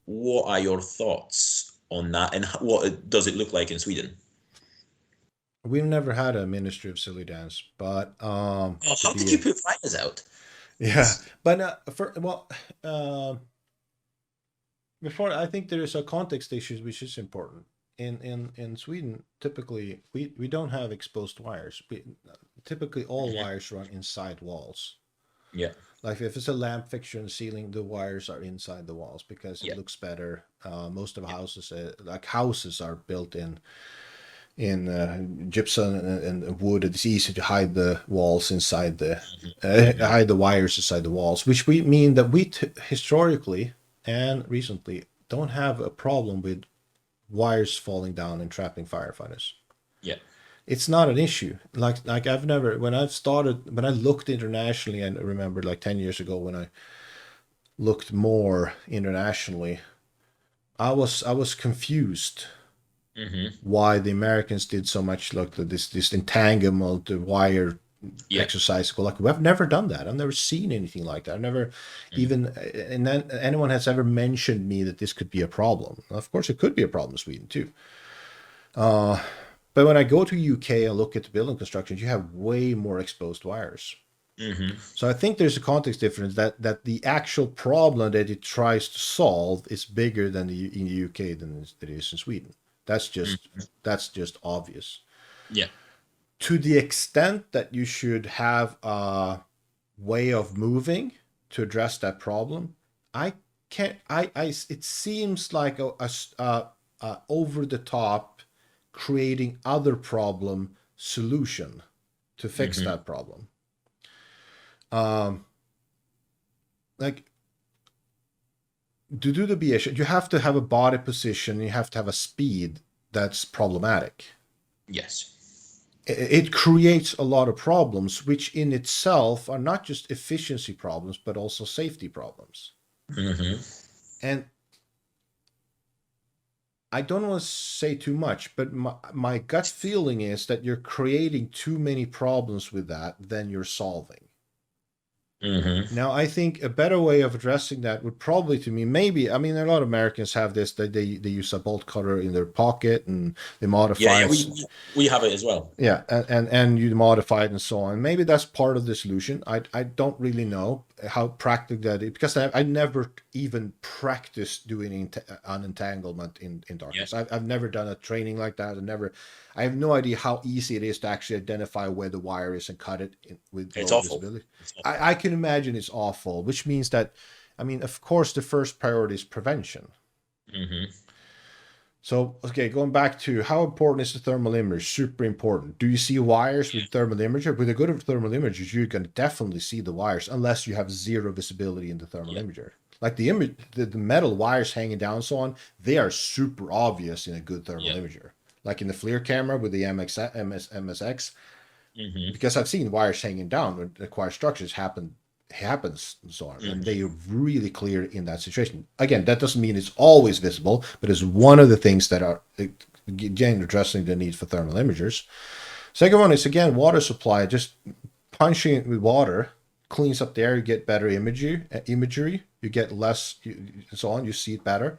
what are your thoughts on that, and what does it look like in Sweden? We've never had a Ministry of Silly Dance, but Oh, to how be did you put fires out? yeah, but before, I think there is a context issue which is important. In Sweden, typically we don't have exposed wires. Typically all Mhm. wires run inside walls. Yeah, Like if it's a lamp fixture in the ceiling, the wires are inside the walls because it yeah, looks better. Most of yeah. houses, like houses, are built in gypsum and wood. It's easy to hide the walls inside Hmm. hide the wires inside the walls, which we mean that we historically and recently don't have a problem with wires falling down and trapping firefighters. Yeah. It's not an issue. Like I've never when I looked internationally, and I remember like 10 years ago when I looked more internationally, I was confused Hmm. why the Americans did so much like this entanglement, the wire exercise. Go like, I've never done that. I've never seen anything like that. I've never even, and then anyone has ever mentioned me that this could be a problem. Of course, it could be a problem in Sweden too. But when I go to UK and look at the building constructions, you have way more exposed wires. So I think there's a context difference that the actual problem that it tries to solve is bigger than in the UK than it is in Sweden. That's just obvious. Yeah. To the extent that you should have a way of moving to address that problem, I can't. It seems like a over the top creating other problem solution to fix that problem. Like to do the BA, you have to have a body position, you have to have a speed that's problematic. Yes. It creates a lot of problems, which in itself are not just efficiency problems, but also safety problems. And I don't want to say too much, but my gut feeling is that you're creating too many problems with that than you're solving. Now, I think a better way of addressing that would probably, to me, maybe, I mean, a lot of Americans have this, that they use a bolt cutter in their pocket and they modify it. We have it as well. Yeah, and you modify it and so on. Maybe that's part of the solution. I don't really know how practical that is, because I never even practiced doing unentanglement in darkness. I've never done a training like that. I have no idea how easy it is to actually identify where the wire is and cut it with low visibility. I can imagine it's awful, which means that, I mean, of course, the first priority is prevention. So, okay, going back to how important is the thermal imager? Super important. Do you see wires with thermal imager? With a good thermal imager, you can definitely see the wires, unless you have zero visibility in the thermal imager. Like the metal wires hanging down and so on, they are super obvious in a good thermal imager. Like in the FLIR camera with the MSX, because I've seen wires hanging down when acquired structures happens and so on, and they are really clear in that situation. Again, that doesn't mean it's always visible, but it's one of the things that are, again, addressing the need for thermal imagers. Second one is, again, water supply. Just punching it with water cleans up the air, you get better imagery, you get less, and so on, you see it better.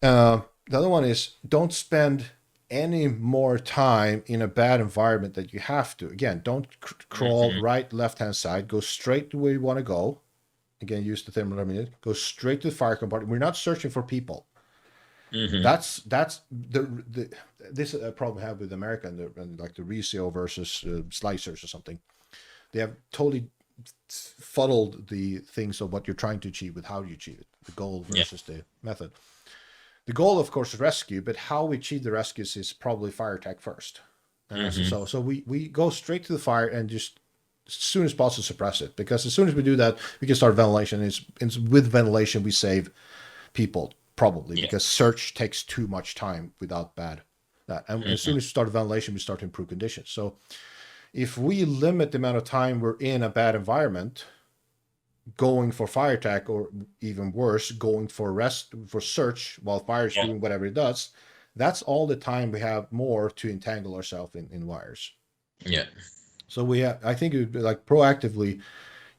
The other one is, don't spend any more time in a bad environment that you have to. Again, don't crawl right, left-hand side. Go straight to where you want to go. Again, use the thermal imager. Go straight to the fire compartment. We're not searching for people. That's this is a problem I have with America and like the Recio versus slicers or something. They have totally fuddled the things of what you're trying to achieve with how you achieve it, the goal versus the method. The goal, of course, is rescue, but how we achieve the rescues is probably fire attack first. So we go straight to the fire and just as soon as possible suppress it, because as soon as we do that, we can start ventilation. It's with ventilation we save people, probably, because search takes too much time without bad. And as soon as we start ventilation, we start to improve conditions. So if we limit the amount of time we're in a bad environment, going for fire attack, or even worse, going for search while fire is doing whatever it does, that's all the time we have more to entangle ourselves in wires. So I think it would be like proactively,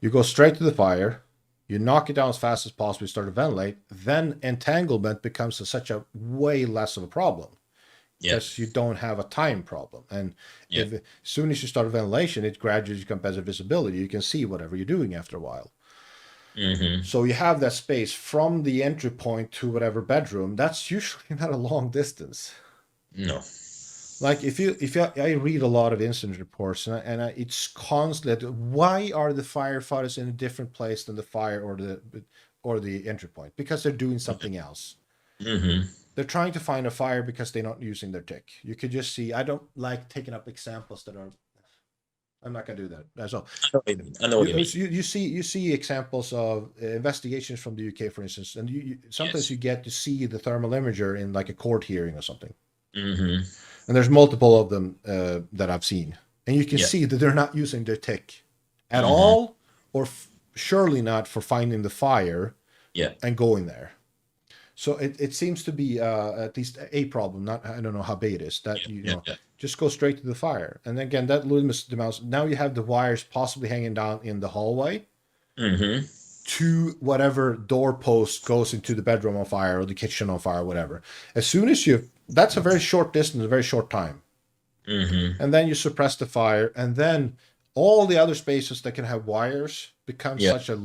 you go straight to the fire, you knock it down as fast as possible, you start to ventilate, then entanglement becomes such a way less of a problem. Because you don't have a time problem. And as soon as you start ventilation, it gradually becomes better visibility. You can see whatever you're doing after a while. So you have that space from the entry point to whatever bedroom. That's usually not a long distance. No. Like I read a lot of incident reports, and it's constantly, why are the firefighters in a different place than the fire or the entry point? Because they're doing something else. They're trying to find a fire because they're not using their tick. You could just see. I don't like taking up examples that are. I'm not going to do that. So I know what you mean. You see examples of investigations from the UK, for instance, and sometimes you get to see the thermal imager in like a court hearing or something. And there's multiple of them that I've seen, and you can see that they're not using their tick at all, or surely not for finding the fire and going there. So it seems to be at least a problem. Not I don't know how big it is. That Yeah. just go straight to the fire, and again that limits the mouse. Now you have the wires possibly hanging down in the hallway Mm-hmm. to whatever doorpost goes into the bedroom on fire or the kitchen on fire, whatever. As soon as that's a very short distance, a very short time, Mm-hmm. and then you suppress the fire, and then all the other spaces that can have wires become Yeah. such a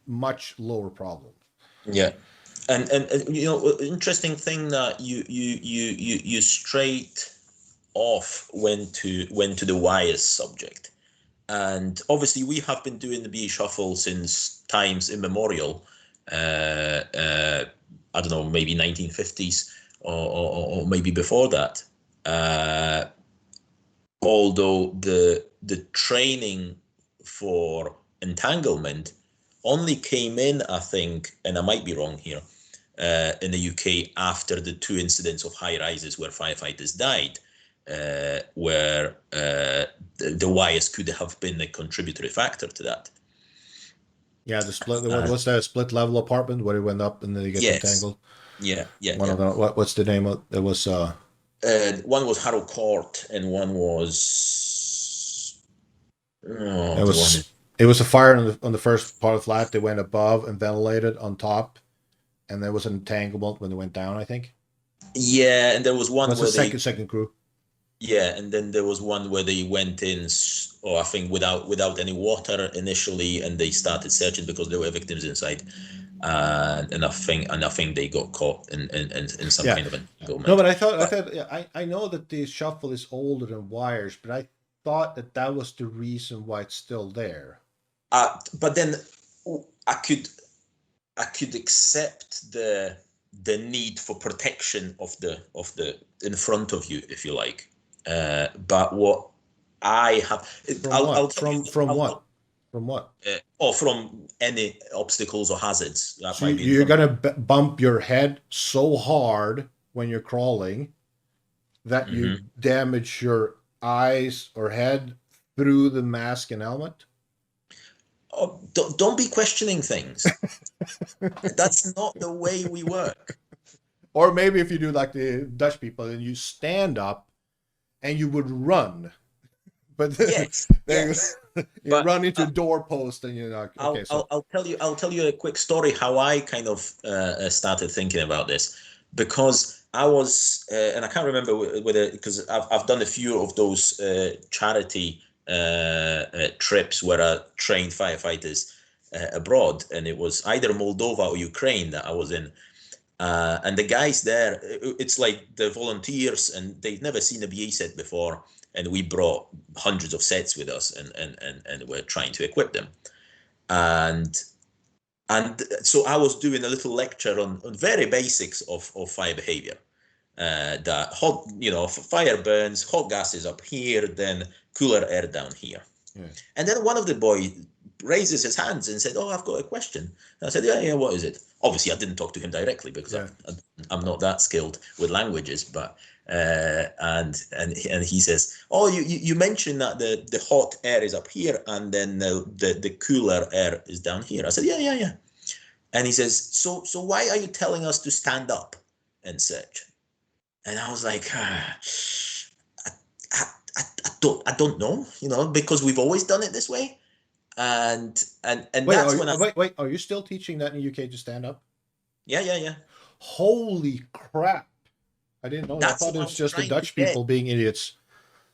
much lower problem. Yeah. And interesting thing that you straight off went to the wires subject. And obviously, we have been doing the BA shuffle since times immemorial. I don't know, maybe 1950s or maybe before that. Although the training for entanglement only came in, I think, and I might be wrong here, in the UK after the two incidents of high rises where firefighters died, where the wires could have been a contributory factor to that. Yeah, the split. What's that split level apartment where it went up and then you get Yes. entangled? Yeah. One of them. What's the name of it? Was One was Harrow Court, and one was it the one. was it was a fire on the first part of the flat. They went above and ventilated on top, and there was an entanglement when they went down. I think. Yeah, and there was one That's where the they. second crew. Yeah, and then there was one where they went in, or I think without any water initially, and they started searching because there were victims inside, and I think they got caught in some kind of entanglement. No, but I know that the shuffle is older than wires, but I thought that was the reason why it's still there. But then I could accept the need for protection of the in front of you, if you like. But what I have, From what? Or from any obstacles or hazards that So might be in you're front. gonna bump your head so hard when you're crawling that you damage your eyes or head through the mask and helmet. Oh, don't be questioning things. That's not the way we work. Or maybe if you do like the Dutch people and you stand up and you would run, but Yes. you run into a doorpost and you're like, okay. I'll tell you a quick story how I kind of started thinking about this, because I was and I can't remember whether, because I've done a few of those charity trips where I trained firefighters abroad, and it was either Moldova or Ukraine that I was in. And the guys there, it's like the volunteers, and they've never seen a BA set before, and we brought hundreds of sets with us, and we're trying to equip them. And so I was doing a little lecture on very basics of fire behavior. That hot, fire burns, hot gases up here, then cooler air down here. Yeah. And then one of the boys raises his hands and said, "Oh, I've got a question." And I said, "Yeah, what is it?" Obviously, I didn't talk to him directly because I'm not that skilled with languages. But and he says, "Oh, you mentioned that the hot air is up here, and then the cooler air is down here." I said, "Yeah." And he says, "So why are you telling us to stand up and search?" And I was like, I don't know, because we've always done it this way. And wait, are you still teaching that in the UK to stand up? Yeah. Holy crap. I didn't know that. I thought it was just the Dutch people being idiots.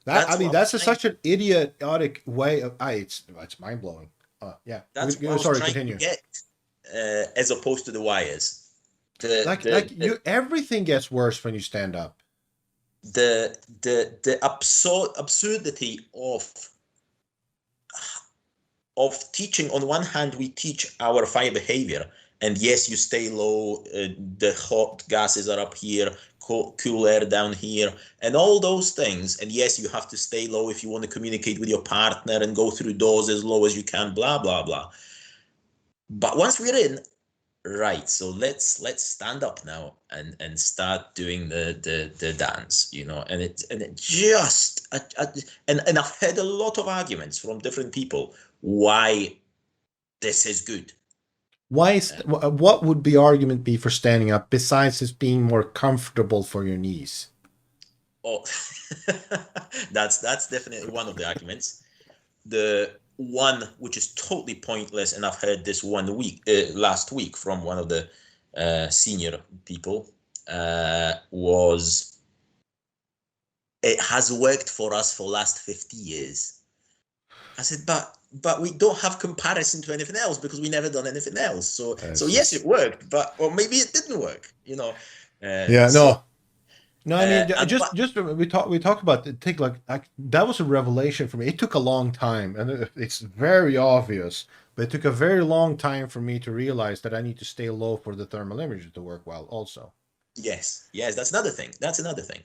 That's such an idiotic way of it's mind blowing. Yeah. That's what I was trying to get, as opposed to the wires. Everything gets worse when you stand up. The absurdity of teaching. On one hand, we teach our fire behavior, and yes, you stay low, the hot gases are up here, cool air down here, and all those things, and yes, you have to stay low if you want to communicate with your partner and go through doors as low as you can, blah blah blah. But once we're in, right, so let's stand up now and start doing the dance, and it just and I've had a lot of arguments from different people why this is good. Why is what would the argument be for standing up besides it being more comfortable for your knees? Oh, that's definitely one of the arguments. The one which is totally pointless, and I've heard this last week from one of the senior people, was it has worked for us for last 50 years. I said, but we don't have comparison to anything else because we never done anything else. So yes, it worked, but or maybe it didn't work. Yeah, So no, I mean, and just we talk about the thing like that was a revelation for me. It took a long time, and it's very obvious, but it took a very long time for me to realize that I need to stay low for the thermal imager to work well. Also, yes, that's another thing. That's another thing.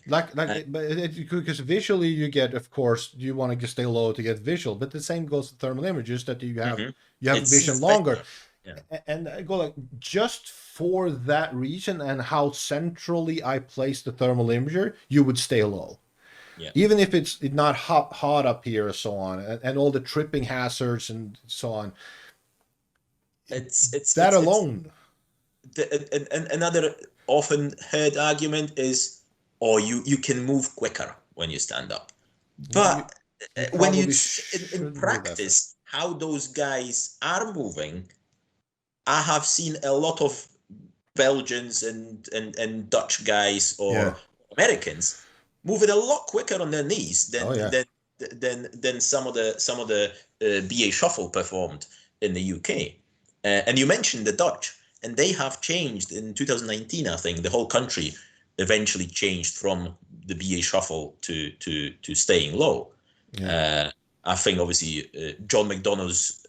because visually you get, of course, you want to just stay low to get visual, but the same goes to thermal images that you have It vision sees longer. better. Yeah. And I go like just for that reason and how centrally I place the thermal imager, you would stay low. Yeah. Even if it's not hot up here and so on, and all the tripping hazards and so on. It's that alone. Another often heard argument is, oh, you can move quicker when you stand up. But when you in practice how those guys are moving, I have seen a lot of Belgians and Dutch guys or Americans moving a lot quicker on their knees than some of the BA shuffle performed in the UK. And you mentioned the Dutch, and they have changed in 2019. I think the whole country eventually changed from the BA shuffle to staying low. I think obviously John McDonough's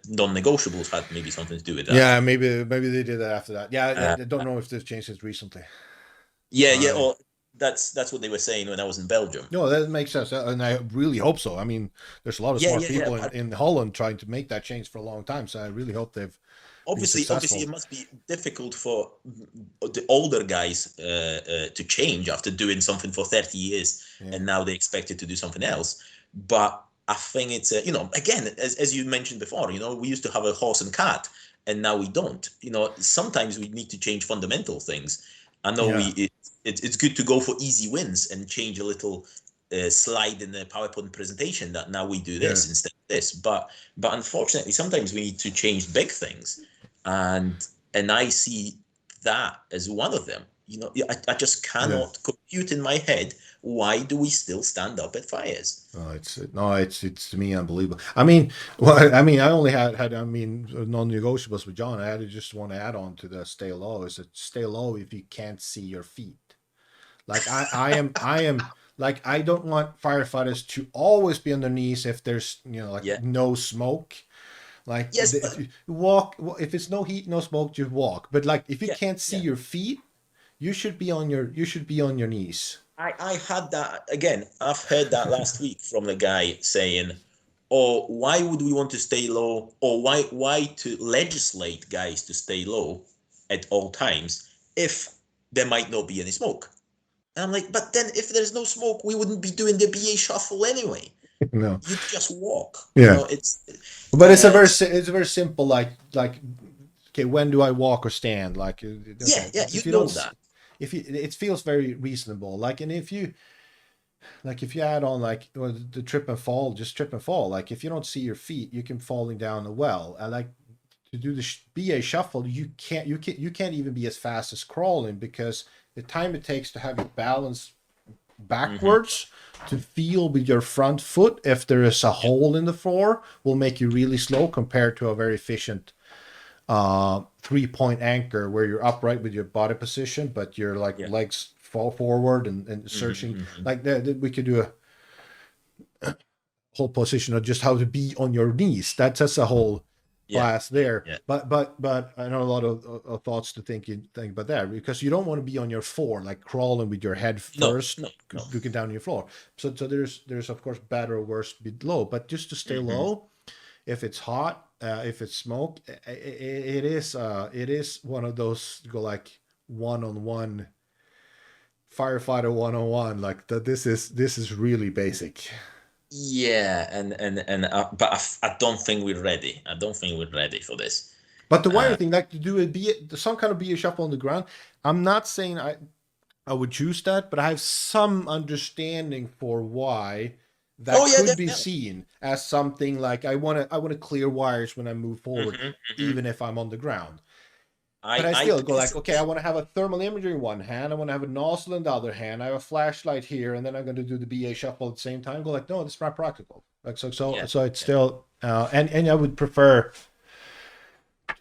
non-negotiables had maybe something to do with that. Yeah, maybe they did that after that. Yeah, I don't know if they've changed it recently. Yeah. Or that's what they were saying when I was in Belgium. No, that makes sense, and I really hope so. I mean, there's a lot of smart people in Holland trying to make that change for a long time, so I really hope they've. Obviously, it must be difficult for the older guys to change after doing something for 30 years, and now they expect it to do something else. But I think it's again, as you mentioned before, we used to have a horse and cart, and now we don't. Sometimes we need to change fundamental things. I know it's good to go for easy wins and change a little slide in the PowerPoint presentation that now we do this instead of this. But unfortunately, sometimes we need to change big things, and I see that as one of them. I just cannot compute in my head, why do we still stand up at fires? It's to me unbelievable. I mean, I only had non-negotiables with John. I had to just want to add on to the stay low. Is that stay low if you can't see your feet? Like I am like I don't want firefighters to always be on their knees if there's no smoke. Like if you walk, if it's no heat, no smoke, just walk. But like if you can't see your feet, you should be on your knees. I had that again. I've heard that last week from the guy saying, "Oh, why would we want to stay low? Or why to legislate guys to stay low at all times if there might not be any smoke?" And I'm like, but then if there's no smoke, we wouldn't be doing the BA shuffle anyway. No, you just walk. Yeah, but it's a very simple like okay, when do I walk or stand? Like you know that. It feels very reasonable. Like, and if you add on like the trip and fall, just trip and fall. Like if you don't see your feet, you can falling down a well. I like to do the BA shuffle. You can't even be as fast as crawling because the time it takes to have your balance backwards to feel with your front foot if there is a hole in the floor will make you really slow compared to a very efficient 3-point anchor where you're upright with your body position, but your legs fall forward and searching like that. We could do a whole position of just how to be on your knees. That's a whole class there. But I know a lot of thoughts to think about that because you don't want to be on your floor like crawling with your head first, looking down on your floor. So there's of course better or worse below, but just to stay low. If it's hot, if it's smoke, it is one of those go like one-on-one firefighter 101. Like that. This is really basic. Yeah, but I don't think we're ready. I don't think we're ready for this. But the wire thing, like to do some kind of BA shuffle on the ground, I'm not saying I would choose that, but I have some understanding for why that could be seen as something like I want to clear wires when I move forward, even if I'm on the ground. But I still go like, okay, I want to have a thermal imager in one hand, I want to have a nozzle in the other hand, I have a flashlight here, and then I'm going to do the BA shuffle at the same time. Go like, no, this is not practical. Like so it's still and I would prefer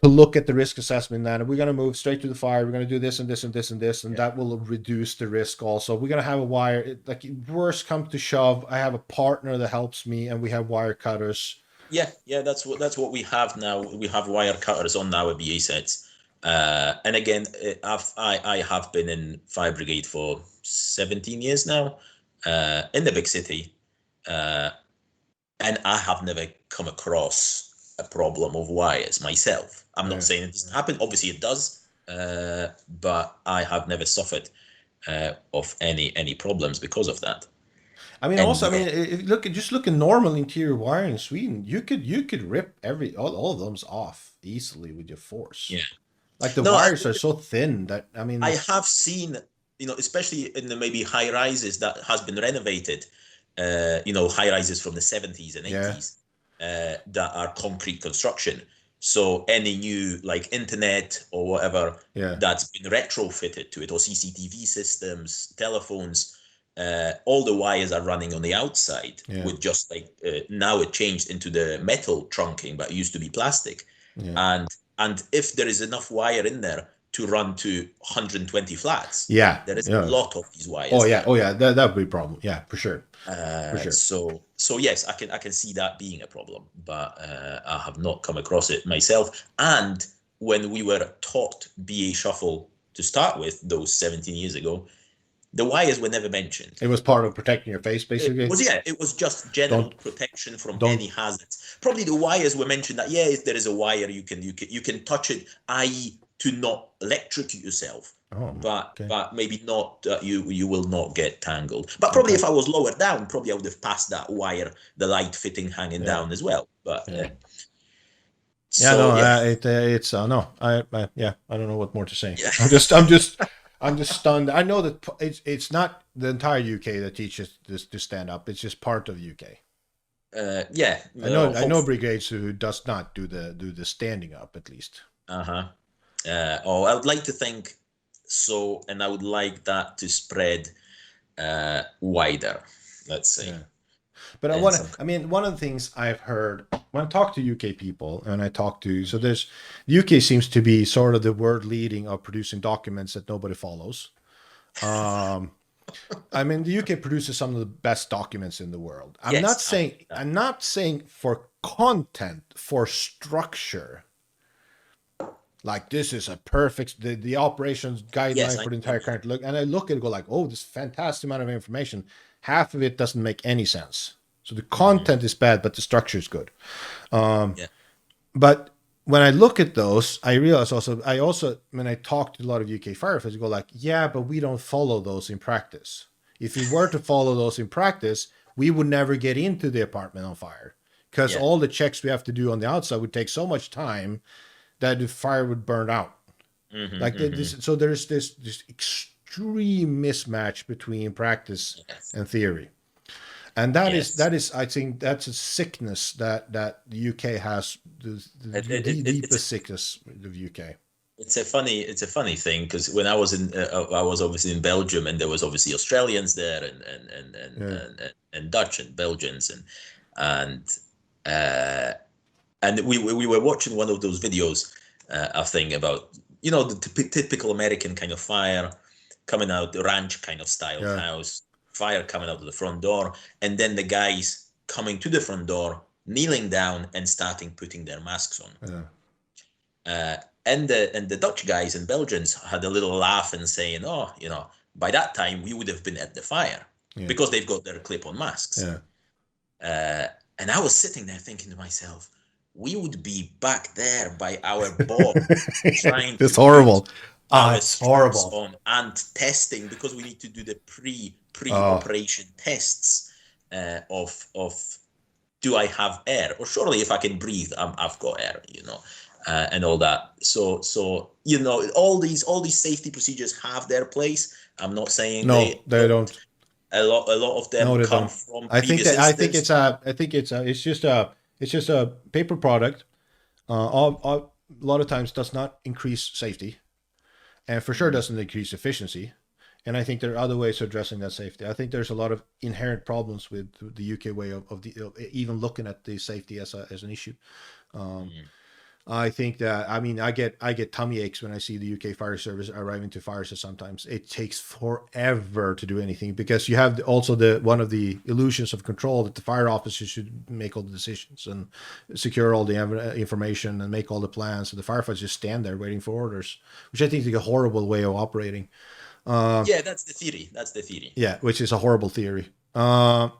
to look at the risk assessment. That we're going to move straight to the fire, we're going to do this and this and this and this, and that will reduce the risk. Also, we're going to have a wire. Like worst comes to shove, I have a partner that helps me, and we have wire cutters. Yeah, that's what we have now. We have wire cutters on our BA sets. And again, I have been in fire brigade for 17 years now, in the big city, and I have never come across a problem of wires myself. I'm not saying it doesn't happen. Obviously, it does, but I have never suffered of any problems because of that. I mean, just look at normal interior wire in Sweden. You could rip all of them off easily with your force. Yeah. Like the wires are so thin that, I mean, I have seen, especially in the maybe high rises that has been renovated, high rises from the 70s and 80s that are concrete construction. So any new like internet or whatever that's been retrofitted to it, or CCTV systems, telephones, all the wires are running on the outside with just like now it changed into the metal trunking, but it used to be plastic. And if there is enough wire in there to run to 120 flats, there is a lot of these wires. That would be a problem. Yeah, for sure. So yes, I can see that being a problem, but I have not come across it myself. And when we were taught BA shuffle to start with, those 17 years ago, the wires were never mentioned. It was part of protecting your face, basically. It was just general protection from any hazards. Probably the wires were mentioned that if there is a wire, you can touch it, i.e., to not electrocute yourself. But maybe not. You will not get tangled. But probably if I was lower down, probably I would have passed that wire, the light fitting hanging down as well. But it's no. I don't know what more to say. Yeah. I'm just stunned. I know that it's not the entire UK that teaches this to stand up. It's just part of UK. I know brigades who does not do the standing up, at least. I would like to think so, and I would like that to spread wider. Let's say. Yeah. But one of the things I've heard when I talk to UK people, and the UK seems to be sort of the world leading of producing documents that nobody follows. The UK produces some of the best documents in the world. I'm not saying for content, for structure. Like this is a perfect the operations guideline for the entire country. Look, and I look at it, go like, oh, this fantastic amount of information. Half of it doesn't make any sense. So the content is bad, but the structure is good. But when I look at those, I realize also when I talk to a lot of UK firefighters, go like, yeah, but we don't follow those in practice. If we were to follow those in practice, we would never get into the apartment on fire because all the checks we have to do on the outside would take so much time that the fire would burn out. So there's this extreme mismatch between practice and theory. And that is, I think that's a sickness that the UK has, the deepest sickness of the UK. It's a funny thing because when I was I was obviously in Belgium, and there was obviously Australians there and Dutch and Belgians and we were watching one of those videos, I think about the typical American kind of fire coming out, the ranch kind of style house. Fire coming out of the front door, and then the guys coming to the front door, kneeling down and starting putting their masks on. And the Dutch guys and Belgians had a little laugh and saying, by that time we would have been at the fire because they've got their clip-on masks. And I was sitting there thinking to myself, we would be back there by our board trying to. It's horrible. It's horrible. On and testing, because we need to do the pre-operation tests of do I have air, or surely if I can breathe, I've got air, and all that. So all these safety procedures have their place. I'm not saying No, they don't. A lot of them No, they come don't. from I think previous that incidents. it's just a paper product. A lot of times does not increase safety, and for sure doesn't increase efficiency. And I think there are other ways of addressing that safety. I think there's a lot of inherent problems with the UK way of even looking at the safety as an issue. I think that I get tummy aches when I see the UK fire service arriving to fires. Sometimes it takes forever to do anything because you have also one of the illusions of control that the fire officers should make all the decisions and secure all the information and make all the plans. So the firefighters just stand there waiting for orders, which I think is a horrible way of operating. Yeah, that's the theory. That's the theory. Yeah, which is a horrible theory. But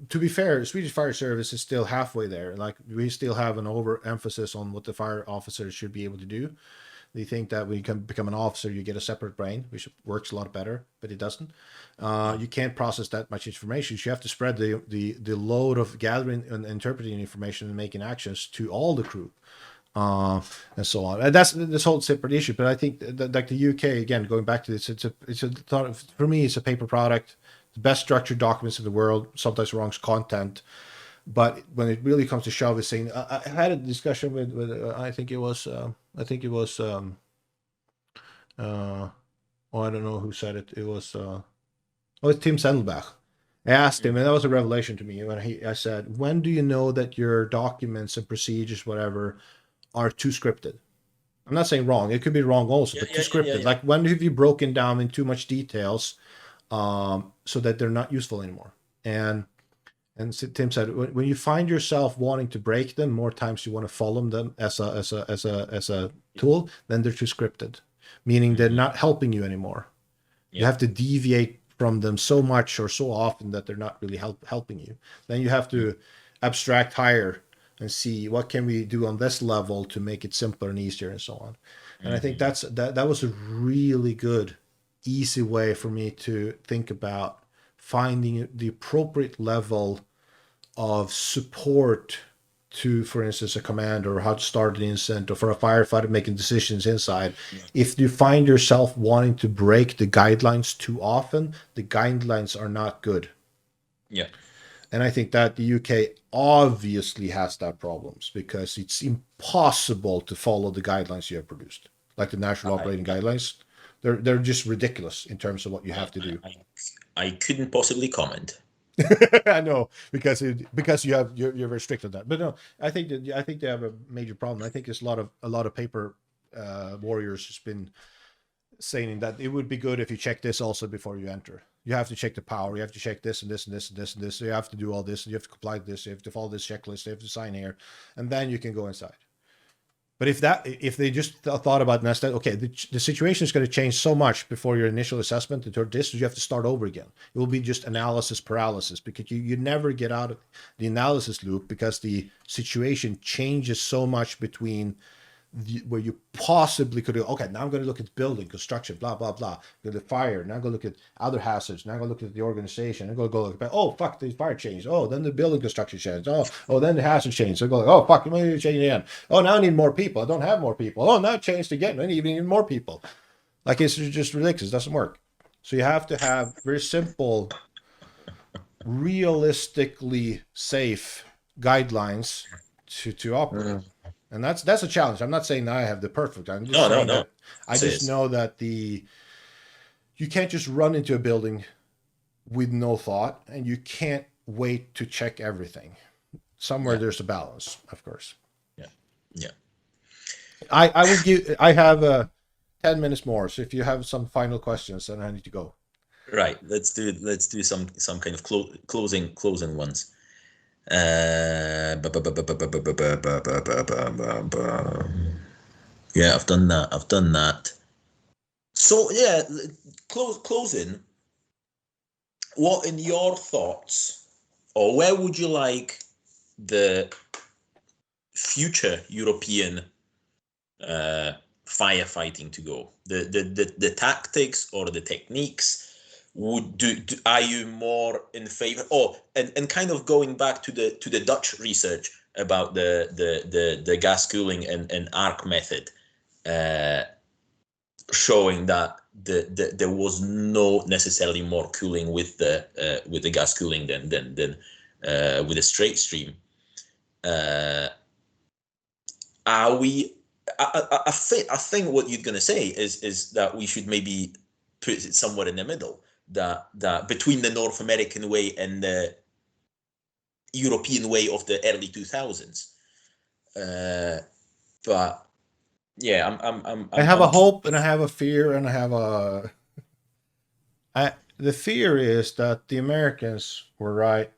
to be fair, Swedish Fire Service is still halfway there. Like we still have an overemphasis on what the fire officers should be able to do. They think that when you can become an officer, you get a separate brain, which works a lot better, but it doesn't. You can't process that much information. So you have to spread the load of gathering and interpreting information and making actions to all the crew. And so on. And that's this whole separate issue. But I think that, like the UK again, going back to this, it's a for me, it's a paper product, the best structured documents in the world. Sometimes wrong content, but when it really comes to shove, it's saying I had a discussion with I think it was oh, I don't know who said it. It was it's Tim Sendelbach. I asked him, and that was a revelation to me when I said, when do you know that your documents and procedures, whatever, are too scripted? I'm not saying wrong. It could be wrong also, but too scripted. Like when have you broken down in too much details so that they're not useful anymore? And Tim said, when you find yourself wanting to break them more times, you want to follow them as a tool, then they're too scripted, meaning they're not helping you anymore. You have to deviate from them so much or so often that they're not really helping you. Then you have to abstract higher and see what can we do on this level to make it simpler and easier and so on. And I think that was a really good, easy way for me to think about finding the appropriate level of support to, for instance, a commander or how to start an incident or for a firefighter making decisions inside. If you find yourself wanting to break the guidelines too often, the guidelines are not good. Yeah. And I think that the UK obviously has that problems because it's impossible to follow the guidelines you have produced, like the national operating guidelines. They're just ridiculous in terms of what you have to do. I couldn't possibly comment. I know because you're very strict on that, but no, I think they have a major problem. I think there's a lot of paper warriors has been saying that it would be good if you check this also before you enter. You have to check the power. You have to check this and this and this and this and this. So you have to do all this. You have to comply with this. You have to follow this checklist. You have to sign here, and then you can go inside. But if they just thought about that, okay, the situation is going to change so much before your initial assessment to this, you have to start over again. It will be just analysis paralysis because you never get out of the analysis loop because the situation changes so much between where you possibly could go, okay, now I'm going to look at building, construction, blah, blah, blah. Go to fire. Now I'm going to look at other hazards. Now I'm going to look at the organization. I'm going to go look at, oh, fuck, the fire changed. Oh, then the building construction changed. Oh, then the hazard changed. So I go, like, oh, fuck, I'm going to change again. Oh, now I need more people. I don't have more people. Oh, now it changed again. I need more people. Like, it's just ridiculous. It doesn't work. So you have to have very simple, realistically safe guidelines to operate. And that's a challenge. I'm not saying that I have the perfect. I'm just saying that I just know that you can't just run into a building with no thought, and you can't wait to check everything. Somewhere there's a balance, of course. Yeah. I have 10 minutes more. So if you have some final questions, then I need to go. Right. Let's do some kind of closing ones. Yeah, I've done that. So yeah, closing. What in your thoughts, or where would you like the future European firefighting to go? The tactics or the techniques? Are you more in favor? And kind of going back to the Dutch research, about the gas cooling and arc method, showing that there was no necessarily more cooling with the gas cooling than with a straight stream. Are we? I think what you're going to say is that we should maybe put it somewhere in the middle, that between the North American way and the European way of the early 2000s. But yeah, I have a hope and I have a fear and I have a. The fear is that the Americans were right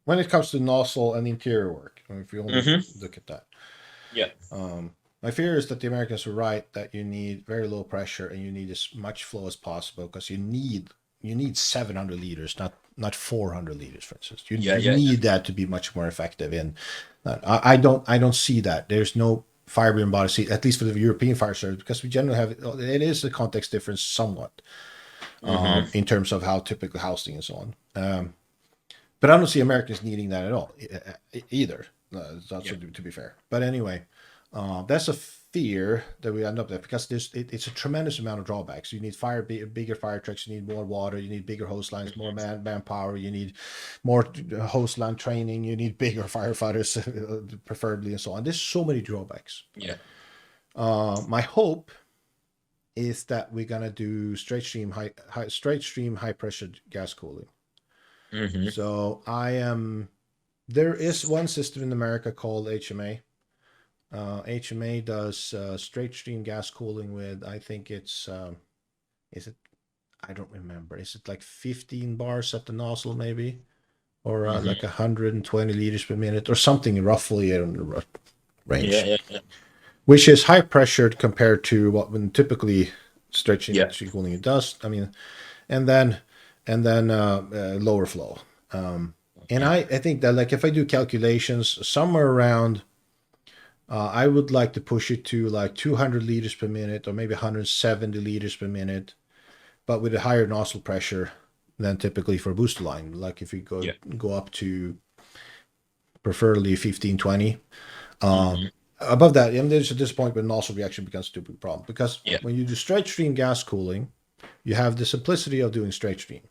when it comes to nozzle and interior work. If you only look at that. Yeah. My fear is that the Americans were right that you need very low pressure and you need as much flow as possible, because you need 700 liters, not 400 liters, for instance. You need that to be much more effective. And I don't see that. There's no fire breathing body seat, at least for the European fire service, because we generally have it is a context difference somewhat in terms of how typical housing and so on. But I don't see Americans needing that at all either. To be fair. But anyway. That's a fear that we end up there, because it's a tremendous amount of drawbacks. You need bigger fire trucks, you need more water, you need bigger hose lines, more manpower, you need more hose line training, you need bigger firefighters, preferably, and so on. There's so many drawbacks. Yeah. My hope is that we're gonna do straight stream high pressure gas cooling. So there is one system in America called HMA. HMA does straight stream gas cooling with, I think it's is it, I don't remember, is it like 15 bars at the nozzle maybe, or like 120 liters per minute or something roughly in the range, which is high pressured compared to what when typically straight stream cooling it does. I mean, and then lower flow. And I think that, like, if I do calculations somewhere around, I would like to push it to like 200 liters per minute or maybe 170 liters per minute, but with a higher nozzle pressure than typically for a booster line. Like if you go up to preferably 15, 20. Above that, and there's at this point when nozzle reaction becomes a stupid problem, because when you do straight stream gas cooling, you have the simplicity of doing straight stream.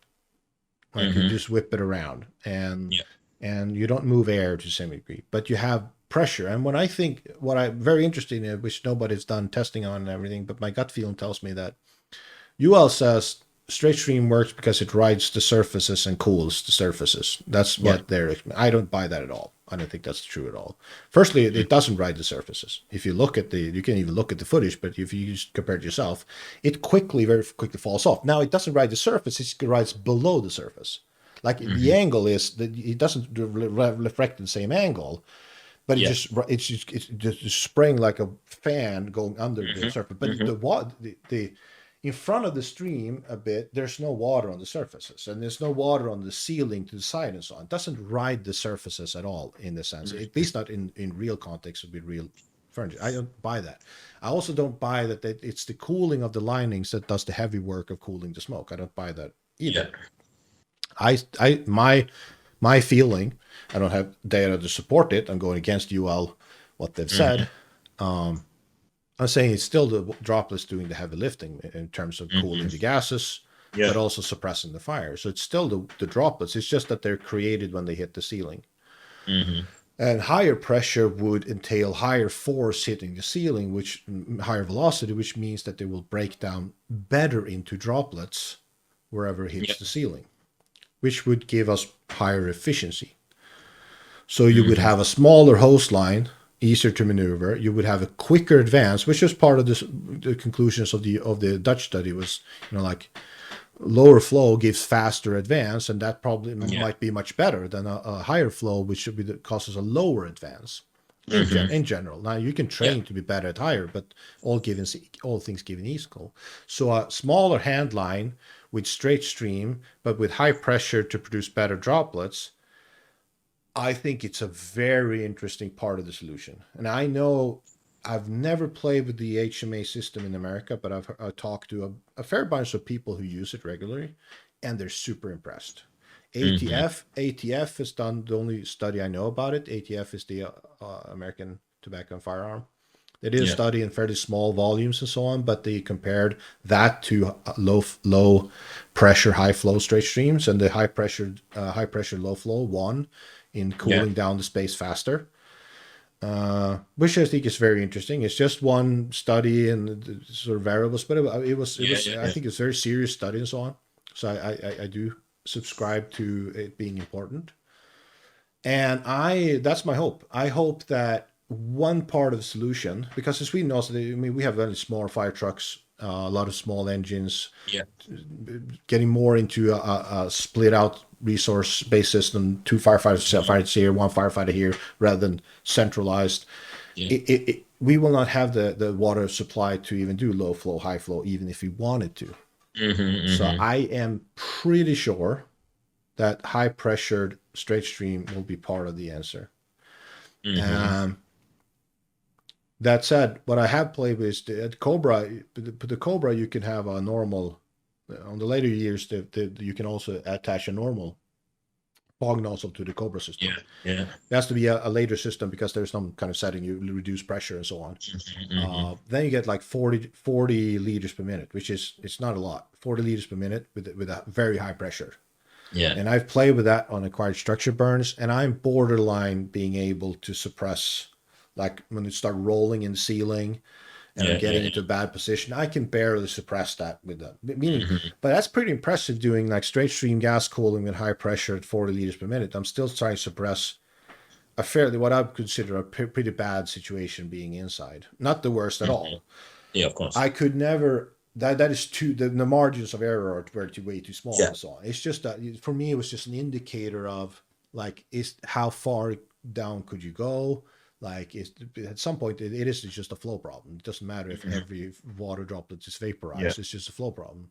Like you just whip it around and you don't move air to the same degree, but you have pressure. And what I'm very interested in, which nobody's done testing on and everything, but my gut feeling tells me that UL says straight stream works because it rides the surfaces and cools the surfaces. That's what I don't buy that at all. I don't think that's true at all. Firstly, it doesn't ride the surfaces. If you look at you can even look at the footage, but if you just compare it yourself, it very quickly falls off. Now, it doesn't ride the surface, it rides below the surface. Like the angle is that it doesn't reflect the same angle, but it's just spraying like a fan going under the surface. But the in front of the stream a bit, there's no water on the surfaces, and there's no water on the ceiling to the side and so on. It doesn't ride the surfaces at all in the sense, at least not in real context with real furniture. I don't buy that. I also don't buy that it's the cooling of the linings that does the heavy work of cooling the smoke. I don't buy that either. My feeling, I don't have data to support it. I'm going against UL, what they've said. I'm saying it's still the droplets doing the heavy lifting in terms of cooling the gases, but also suppressing the fire. So it's still the droplets. It's just that they're created when they hit the ceiling. And higher pressure would entail higher force hitting the ceiling, which higher velocity, which means that they will break down better into droplets wherever it hits the ceiling, which would give us higher efficiency. So you would have a smaller hose line, easier to maneuver. You would have a quicker advance, which is part of the conclusions of the Dutch study was, like lower flow gives faster advance, and that probably might be much better than a higher flow, which should be causes a lower advance in general. Now you can train to be better at higher, but all things given equal. So a smaller hand line with straight stream, but with high pressure to produce better droplets, I think it's a very interesting part of the solution. And I know I've never played with the HMA system in America, but I've talked to a fair bunch of people who use it regularly, and they're super impressed. ATF has done the only study I know about it. ATF is the American Tobacco and Firearm. They did a study in fairly small volumes and so on, but they compared that to low pressure, high flow straight streams, and the high pressure, low flow won in cooling down the space faster. Which I think is very interesting. It's just one study and sort of variables, but it was I think it's a very serious study and so on. So I do subscribe to it being important. And that's my hope. I hope that one part of the solution, because in Sweden also, we have very small fire trucks, a lot of small engines, getting more into a split out resource based system, 2 firefighters here, 1 firefighter here, rather than centralized. We will not have the water supply to even do low flow, high flow, even if we wanted to. So I am pretty sure that high pressured straight stream will be part of the answer. That said, what I have played with is the Cobra. The Cobra, you can have a normal. On the later years, you can also attach a normal fog nozzle to the Cobra system. It has to be a later system because there's some kind of setting you reduce pressure and so on. Then you get like 40 liters per minute, which it's not a lot. 40 liters per minute with a very high pressure. And I've played with that on acquired structure burns, and I'm borderline being able to suppress, like when you start rolling and sealing and I'm getting into a bad position, I can barely suppress that with that. Meaning, but that's pretty impressive doing like straight stream gas cooling with high pressure at 40 liters per minute. I'm still trying to suppress a fairly, what I would consider a pretty bad situation being inside. Not the worst at all. Yeah, of course. I could never, that is too, the margins of error are way too small and so on. It's just that, for me, it was just an indicator of like, how far down could you go? Like, at some point, it is just a flow problem. It doesn't matter if every water droplet is vaporized. It's just a flow problem.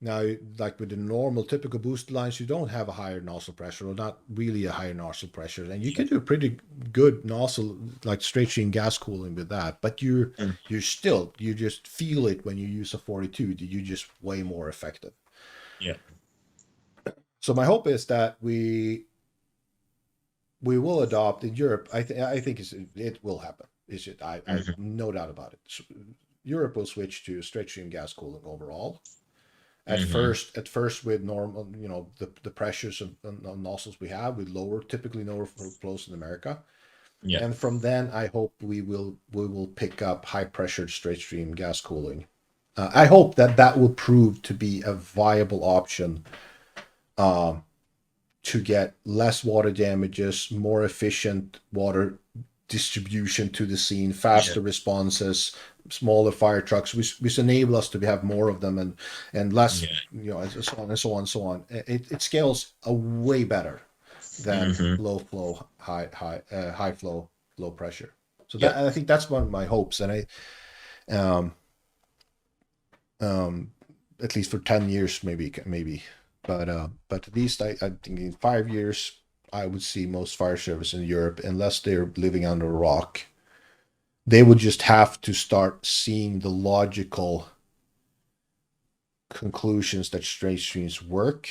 Now, like with the normal typical booster lines, you don't have a higher nozzle pressure, or not really a higher nozzle pressure, and you can do pretty good nozzle, like straight stream gas cooling with that. But you just feel it when you use a 42. You're just way more effective. So my hope is that we will adopt in Europe. I think it will happen. I have no doubt about it. So Europe will switch to straight stream gas cooling overall. At first with normal, the pressures of nozzles we have, with typically lower flows in America. And from then, I hope we will pick up high pressured straight stream gas cooling. I hope that will prove to be a viable option to get less water damages, more efficient water distribution to the scene, faster responses, smaller fire trucks, which enable us to have more of them and less, and so on and so on and so on. It scales way better than low flow, high flow, low pressure. So that, I think that's one of my hopes, and at least for 10 years, maybe. But at least I think in 5 years, I would see most fire service in Europe, unless they're living under a rock, they would just have to start seeing the logical conclusions that straight streams work,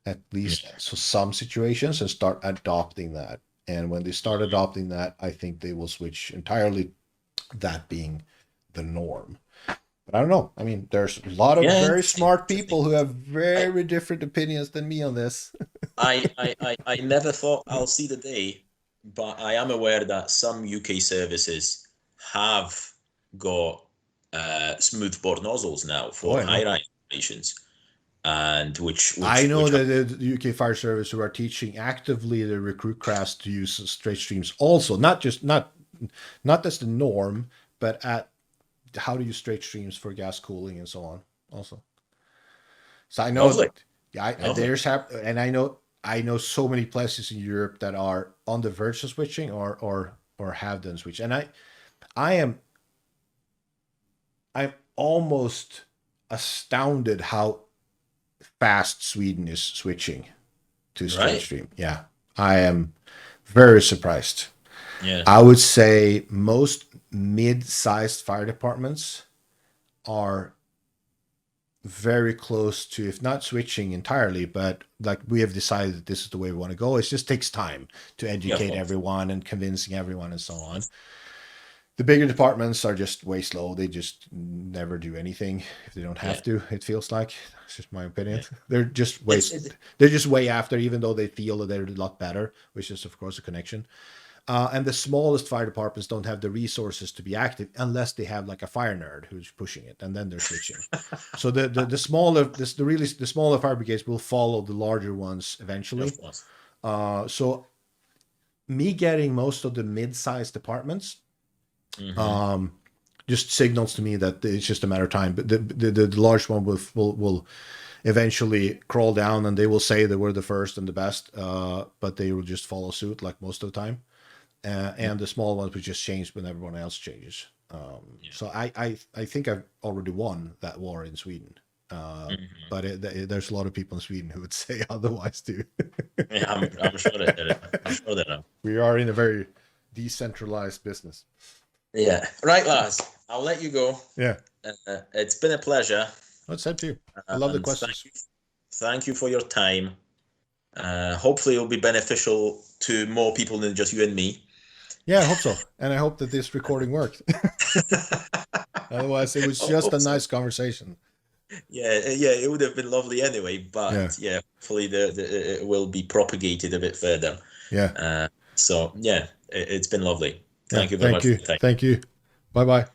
at least for some situations, and start adopting that. And when they start adopting that, I think they will switch entirely, that being the norm. But I don't know. I mean, there's a lot of very smart people who have very different opinions than me on this. I never thought I'll see the day, but I am aware that some UK services have got smooth bore nozzles now for high-rise stations, and which I know that the UK Fire Service who are teaching actively the recruit class to use straight streams also, not as the norm, but at how to use straight streams for gas cooling and so on also. So I know and I know so many places in Europe that are on the verge of switching or have done switch. And I'm almost astounded how fast Sweden is switching to straight stream. Yeah. I am very surprised. I would say most mid-sized fire departments are very close to, if not switching entirely, but like we have decided that this is the way we want to go. It just takes time to educate everyone and convincing everyone and so on. The bigger departments are just way slow. They just never do anything if they don't have to. It feels like, it's just my opinion. They're just way after, even though they feel that they're a lot better, which is of course a connection. And the smallest fire departments don't have the resources to be active unless they have like a fire nerd who's pushing it, and then they're switching. So the smaller fire brigades will follow the larger ones eventually. So me getting most of the mid-sized departments just signals to me that it's just a matter of time. But the large one will eventually crawl down, and they will say they were the first and the best, but they will just follow suit like most of the time. And the small ones will just change when everyone else changes. So I think I've already won that war in Sweden. But there's a lot of people in Sweden who would say otherwise too. I'm sure they know. We are in a very decentralized business. Yeah. Right, Lars. I'll let you go. Yeah. It's been a pleasure. That's it too. I love the questions. Thank you for your time. Hopefully it'll be beneficial to more people than just you and me. Yeah, I hope so. And I hope that this recording worked. Otherwise, it was just a nice conversation. Yeah, it would have been lovely anyway. But hopefully it will be propagated a bit further. Yeah. So, it's been lovely. Thank you very much. Thank you. Bye-bye.